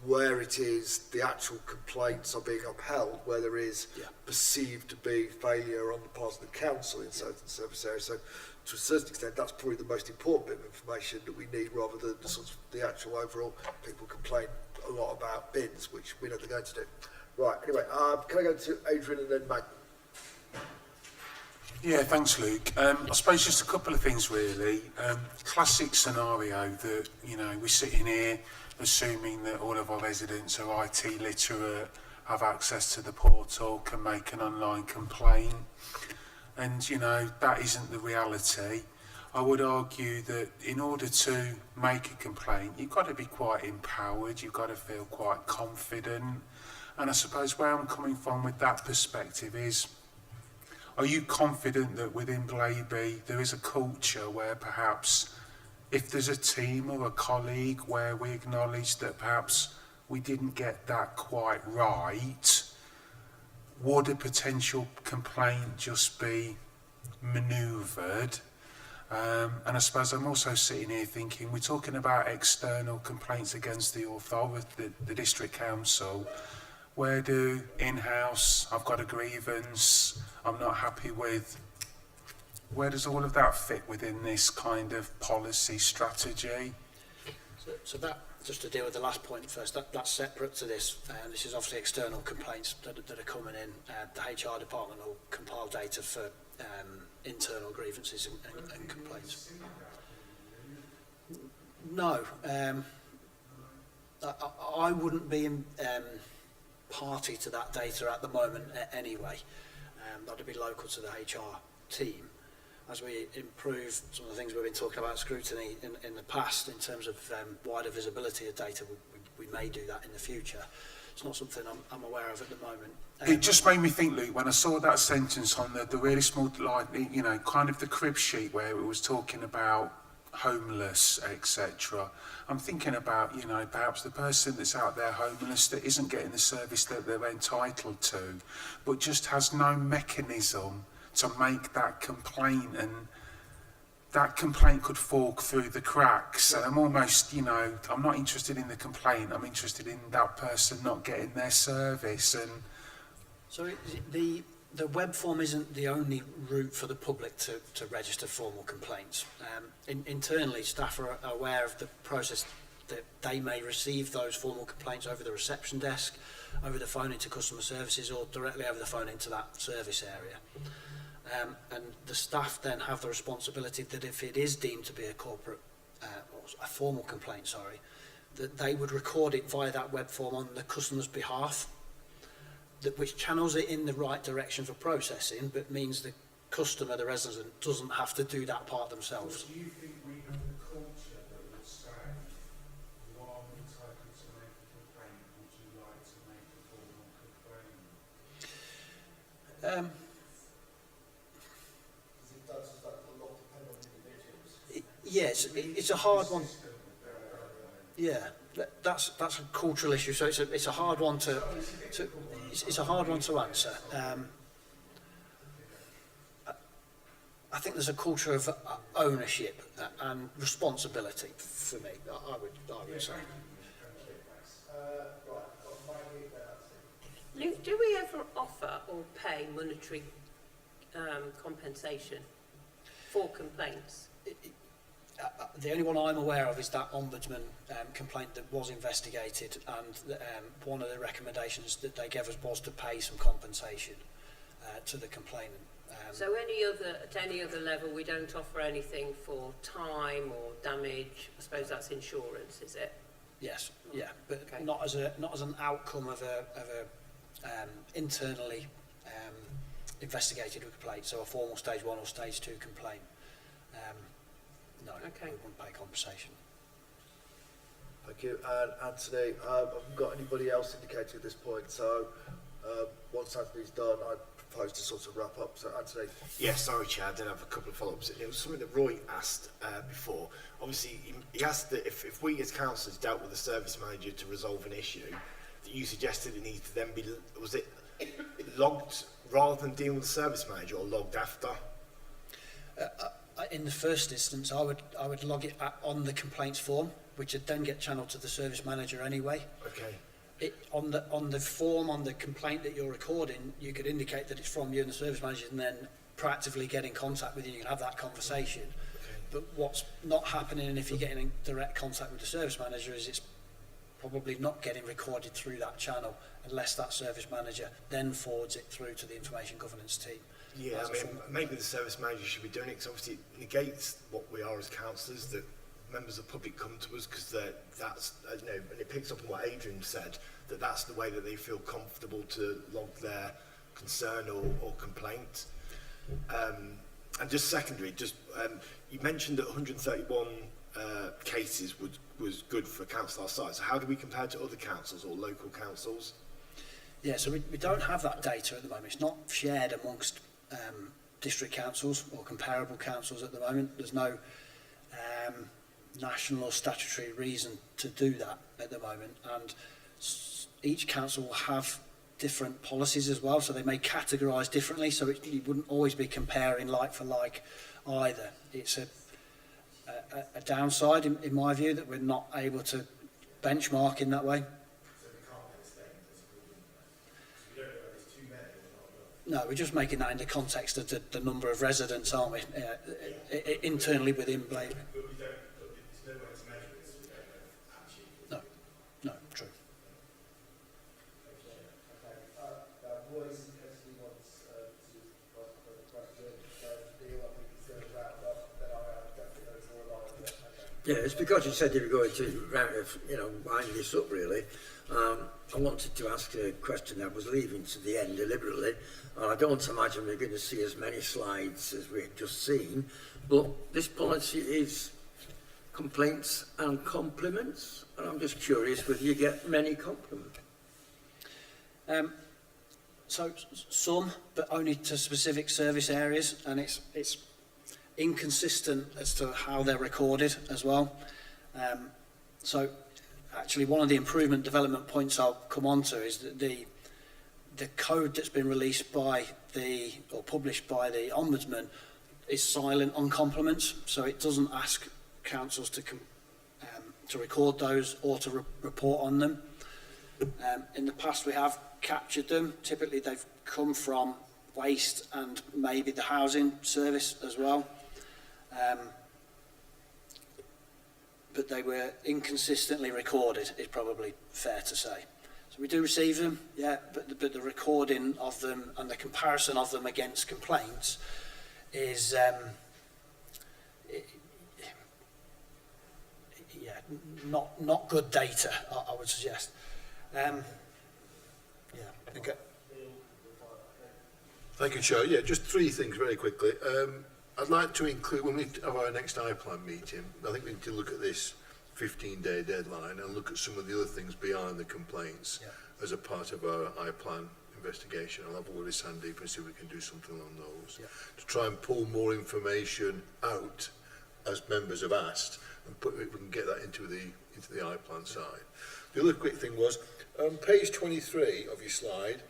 where it is the actual complaints are being upheld, where there is perceived to be failure on the part of the council in certain service areas. So to a certain extent, that's probably the most important bit of information that we need, rather than the actual overall. People complain a lot about bins, which we know they're going to do. Right, anyway, can I go to Adrian and then Mag? Yeah, thanks, Luke. I suppose just a couple of things, really. Classic scenario that, we're sitting here assuming that all of our residents are IT literate, have access to the portal, can make an online complaint. And, that isn't the reality. I would argue that in order to make a complaint, you've got to be quite empowered, you've got to feel quite confident. And I suppose where I'm coming from with that perspective is, are you confident that within Blaby there is a culture where perhaps if there's a team or a colleague where we acknowledge that perhaps we didn't get that quite right, would a potential complaint just be manoeuvred? And I suppose I'm also sitting here thinking, we're talking about external complaints against the authority, the district council. Where do in-house, I've got a grievance, I'm not happy with, where does all of that fit within this kind of policy strategy? So that, just to deal with the last point first, that's separate to this. This is obviously external complaints that are coming in. The HR department will compile data for internal grievances and complaints. No, I wouldn't be party to that data at the moment anyway. That'd be local to the HR team. As we improve some of the things we've been talking about scrutiny in the past in terms of wider visibility of data, we may do that in the future. It's not something I'm aware of at the moment. It just made me think, Luke, when I saw that sentence on the really small, like, you know, kind of the crib sheet where it was talking about homeless, etc. I'm thinking about, you know, perhaps the person that's out there homeless that isn't getting the service that they're entitled to, but just has no mechanism to make that complaint, and that complaint could fall through the cracks. And I'm almost, you know, I'm not interested in the complaint, I'm interested in that person not getting their service. And so the web form isn't the only route for the public to register formal complaints. Internally, staff are aware of the process that they may receive those formal complaints over the reception desk, over the phone into customer services, or directly over the phone into that service area. And the staff then have the responsibility that if it is deemed to be a corporate, or a formal complaint, sorry, that they would record it via that web form on the customer's behalf, which channels it in the right direction for processing, but means the customer, the resident, doesn't have to do that part themselves. do you think we have the culture that would say, while entitled to make a complaint, would you like to make a formal complaint? Yes, it's a hard one. Yeah, that's a cultural issue. So it's a hard one to it's a hard one to answer. I think there's a culture of ownership and responsibility for me. I would say. Luke, do we ever offer or pay monetary compensation for complaints? The only one I'm aware of is that Ombudsman complaint that was investigated, and one of the recommendations that they gave us was to pay some compensation to the complainant. So at any other level, we don't offer anything for time or damage. I suppose that's insurance, is it? Yes, yeah, but Okay. not as an outcome of a internally investigated complaint. So a formal stage 1 or stage 2 complaint. No, Okay. we wouldn't pay compensation. Thank you. And Anthony, I haven't got anybody else indicated at this point, so once Anthony's done, I propose to sort of wrap up. So Anthony. Yeah, sorry, Chair, I did have a couple of follow-ups. It was something that Roy asked before. Obviously, he asked that if we as councillors dealt with a service manager to resolve an issue, that you suggested it needs to then be, was it logged rather than dealing with the service manager, or logged after? In the first instance, I would log it on the complaints form, which would then get channeled to the service manager anyway. Okay. On the form, on the complaint that you're recording, you could indicate that it's from you and the service manager, and then proactively get in contact with you. You can have that conversation. Okay. But what's not happening, and if you're getting in direct contact with the service manager, is it's probably not getting recorded through that channel unless that service manager then forwards it through to the information governance team. Yeah, I mean, maybe the service manager should be doing it, because obviously it negates what we are as councillors, that members of the public come to us because that's, you know, and it picks up on what Adrian said, that's the way that they feel comfortable to log their concern or complaint. And just secondary, you mentioned that 131 cases was good for a council our size. So how do we compare to other councils or local councils? Yeah, so we don't have that data at the moment. It's not shared amongst district councils or comparable councils at the moment. There's no national or statutory reason to do that at the moment, and each council will have different policies as well, so they may categorise differently, so you wouldn't always be comparing like for like either. It's a downside in my view that we're not able to benchmark in that way. No, we're just making that in the context of the number of residents, aren't we? Internally within Blade. No, no, true. Yeah, it's because you said you were going to wind this up really. I wanted to ask a question I was leaving to the end deliberately. I don't imagine we're going to see as many slides as we've just seen, but this policy is complaints and compliments, and I'm just curious whether you get many compliments. So some, but only to specific service areas, and it's inconsistent as to how they're recorded as well. So actually one of the improvement development points I'll come on to is that the code that's been released by or published by the Ombudsman is silent on compliments, so it doesn't ask councils to record those or to report on them. In the past we have captured them. Typically they've come from waste and maybe the housing service as well. But they were inconsistently recorded, is probably fair to say. So we do receive them, yeah, but the recording of them and the comparison of them against complaints is, not good data, I would suggest. Okay. Thank you, Chair. Yeah, just three things very quickly. I'd like to include, when we have our next iPlan meeting, I think we need to look at this 15-day deadline and look at some of the other things behind the complaints as a part of our iPlan investigation. I'll have a word with Sandeep and see if we can do something on those to try and pull more information out as members have asked, and we can get that into the iPlan side. The other quick thing was, page 23 of your slide,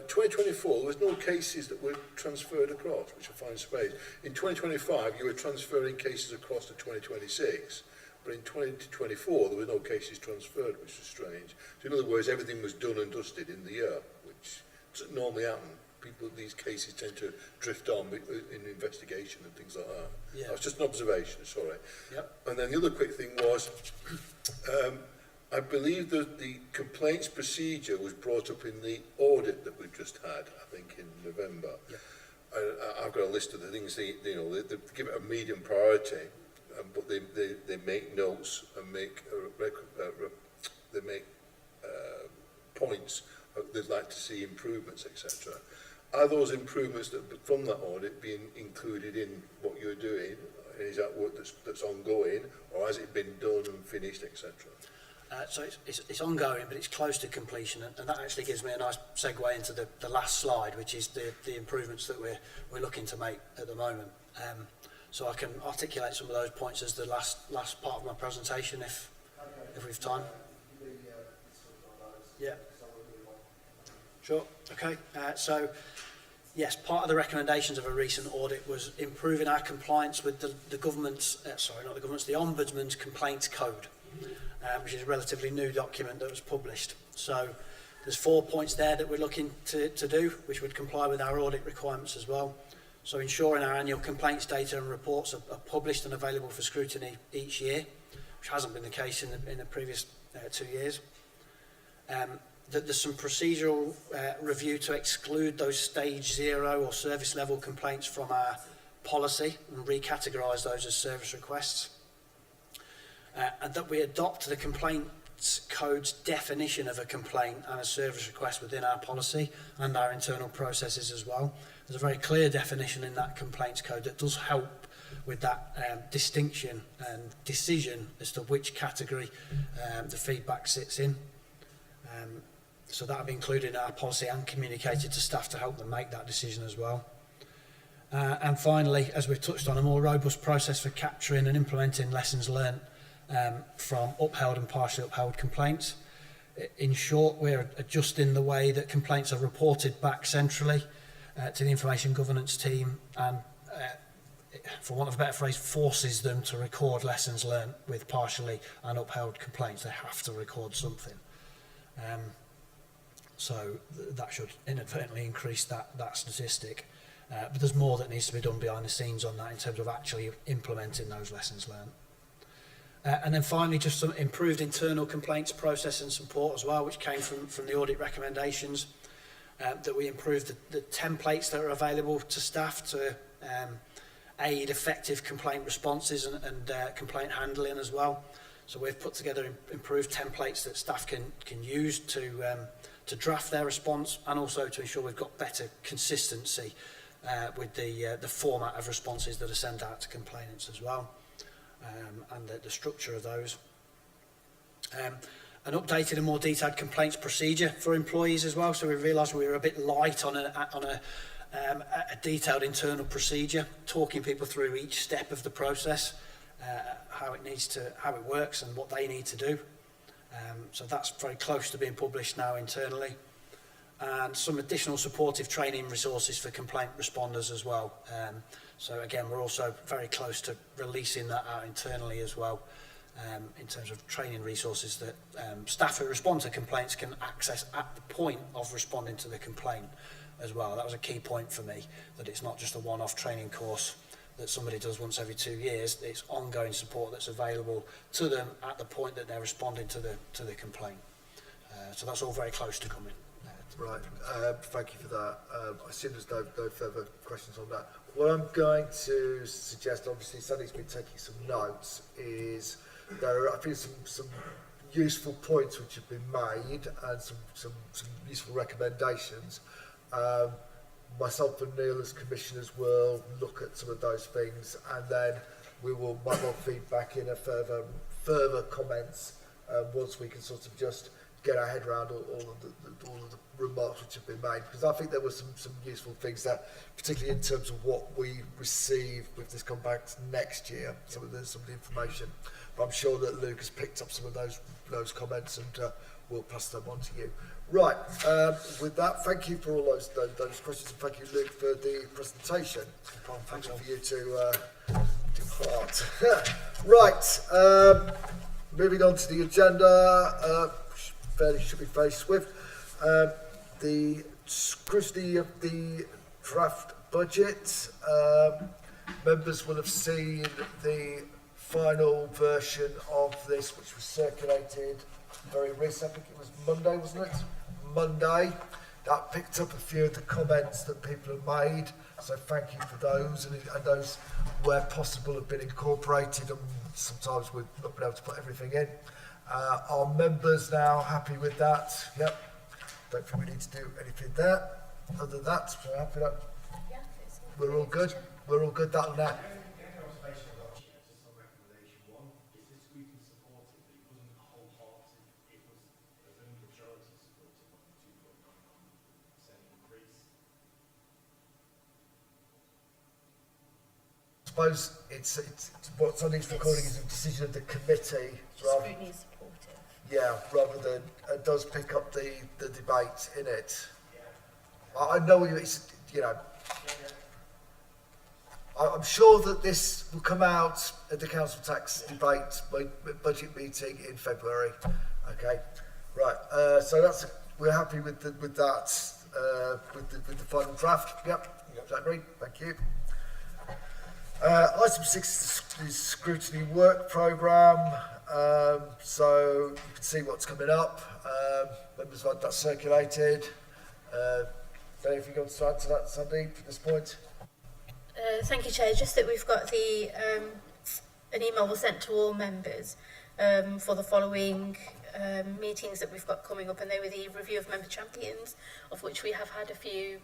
2024, there was no cases that were transferred across, which I find strange. In 2025, you were transferring cases across to 2026, but in 2024, there were no cases transferred, which is strange. So in other words, everything was done and dusted in the year, which doesn't normally happen. These cases tend to drift on in investigation and things like that. Yeah. That's just an observation, sorry. Yep. And then the other quick thing was, I believe that the complaints procedure was brought up in the audit that we've just had, I think in November. Yep. I've got a list of the things they give it a medium priority, but they make notes and make points. They'd like to see improvements, etc. Are those improvements from that audit being included in what you're doing? And is that work that's ongoing, or has it been done and finished, etc.? So it's ongoing, but it's close to completion, and that actually gives me a nice segue into the last slide, which is the improvements that we're looking to make at the moment. So I can articulate some of those points as the last part of my presentation, if we've time. Yeah. Sure. Okay. So yes, part of the recommendations of a recent audit was improving our compliance with the government's, the Ombudsman's complaints code. Which is a relatively new document that was published. So there's 4 points there that we're looking to do, which would comply with our audit requirements as well. So ensuring our annual complaints data and reports are published and available for scrutiny each year, which hasn't been the case in the previous 2 years. That there's some procedural review to exclude those stage 0 or service level complaints from our policy and recategorise those as service requests. And that we adopt the complaints code's definition of a complaint and a service request within our policy and our internal processes as well. There's a very clear definition in that complaints code that does help with that distinction and decision as to which category the feedback sits in. So that will be included in our policy and communicated to staff to help them make that decision as well. And finally, as we've touched on, a more robust process for capturing and implementing lessons learned from upheld and partially upheld complaints. In short, we're adjusting the way that complaints are reported back centrally to the information governance team, and for want of a better phrase, forces them to record lessons learned with partially and upheld complaints. They have to record something. So that should inadvertently increase that statistic. But there's more that needs to be done behind the scenes on that in terms of actually implementing those lessons learned. And then finally, just some improved internal complaints process and support as well, which came from the audit recommendations, that we improved the templates that are available to staff to aid effective complaint responses and complaint handling as well. So we've put together improved templates that staff can use to draft their response, and also to ensure we've got better consistency with the format of responses that are sent out to complainants as well, and the structure of those. An updated and more detailed complaints procedure for employees as well. So we realised we were a bit light on a detailed internal procedure, talking people through each step of the process, how it works and what they need to do. So that's very close to being published now internally. And some additional supportive training resources for complaint responders as well. So again, we're also very close to releasing that out internally as well, in terms of training resources that staff who respond to complaints can access at the point of responding to the complaint as well. That was a key point for me, that it's not just a one-off training course that somebody does once every 2 years. It's ongoing support that's available to them at the point that they're responding to the complaint. So that's all very close to coming. Right, thank you for that. I assume there's no further questions on that. What I'm going to suggest, obviously Sandy's been taking some notes, is there are, I think, some useful points which have been made and some useful recommendations. Myself and Neil as commissioners will look at some of those things, and then we will might want feedback in a further comments once we can sort of just get our head around all of the remarks which have been made, because I think there were some useful things that, particularly in terms of what we receive with this compact next year, some of the information. But I'm sure that Luke has picked up some of those comments, and we'll pass them on to you. Right, with that, thank you for all those questions, and thank you, Luke, for the presentation. Thanks for you to depart. Right, moving on to the agenda. Should be very swift. The scrutiny of the draft budget. Members will have seen the final version of this, which was circulated very recently. I think it was Monday, wasn't it? Monday. That picked up a few of the comments that people have made. So thank you for those, and those, where possible, have been incorporated, and sometimes we've not been able to put everything in. Are members now happy with that? Yep. Don't think we need to do anything there. Other than that, we're happy that we're all good. We're all good. That'll now. I suppose it's what's on this recording is a decision of the committee. Scrutiny is supportive. Yeah, rather than it does pick up the debate in it. I know it's, you know. I'm sure that this will come out at the council tax debate budget meeting in February. Okay, right. So that's we're happy with that with the final draft. Yep. Is that great? Thank you. Item 6 is scrutiny work programme. So you can see what's coming up. Members have had that circulated. Anything else to add to that, Sandy, at this point? Thank you, Chair. Just that we've got an email was sent to all members for the following meetings that we've got coming up, and they were the review of member champions, of which we have had a few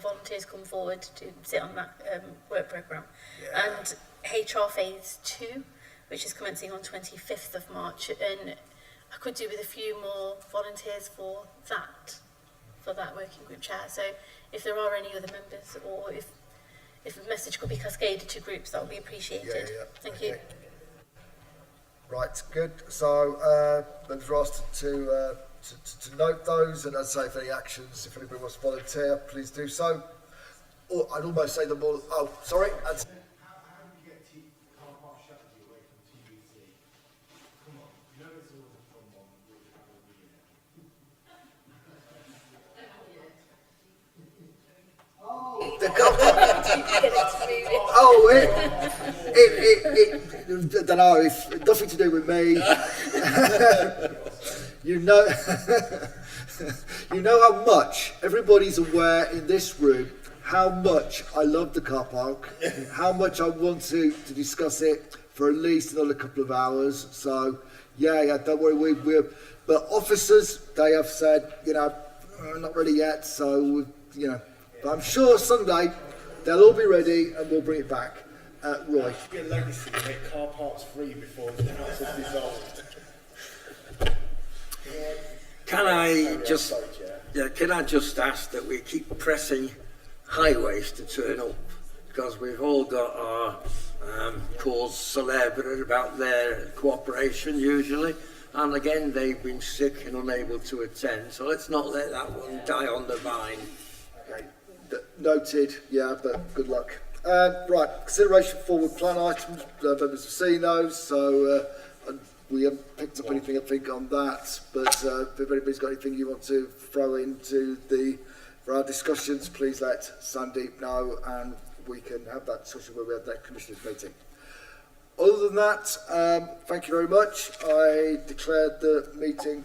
volunteers come forward to sit on that work programme. Yeah. And HR Phase 2, which is commencing on 25th of March, and I could do with a few more volunteers for that working group, Chair. So if there are any other members, or if a message could be cascaded to groups, that would be appreciated. Yeah. Thank you. Right, good. So, members are asked to note those, and as I say, if any actions, if anybody wants to volunteer, please do so. Or I'd almost say them all. Oh, sorry. How do you get car park strategy away from TBC? Come on, you know it's always a fun one with The car park. Oh, I don't know, if nothing to do with me. you know how much everybody's aware in this room how much I love the car park, how much I want to discuss it for at least another couple of hours. So yeah, don't worry, but officers, they have said, not ready yet, so but I'm sure Sunday they'll all be ready and we'll bring it back. Roy. be a legacy to make car parks free before the council's dissolved. Can I just ask that we keep pressing highways to turn up, because we've all got our cause célèbre about their cooperation usually, and again they've been sick and unable to attend, so let's not let that one die on the vine. Okay. Noted, yeah, but good luck. Right, consideration forward plan items, members have seen those, so we haven't picked up anything I think on that, but if anybody's got anything you want to throw into for our discussions, please let Sandeep know and we can have that discussion when we have that commissioners meeting. Other than that, thank you very much. I declare the meeting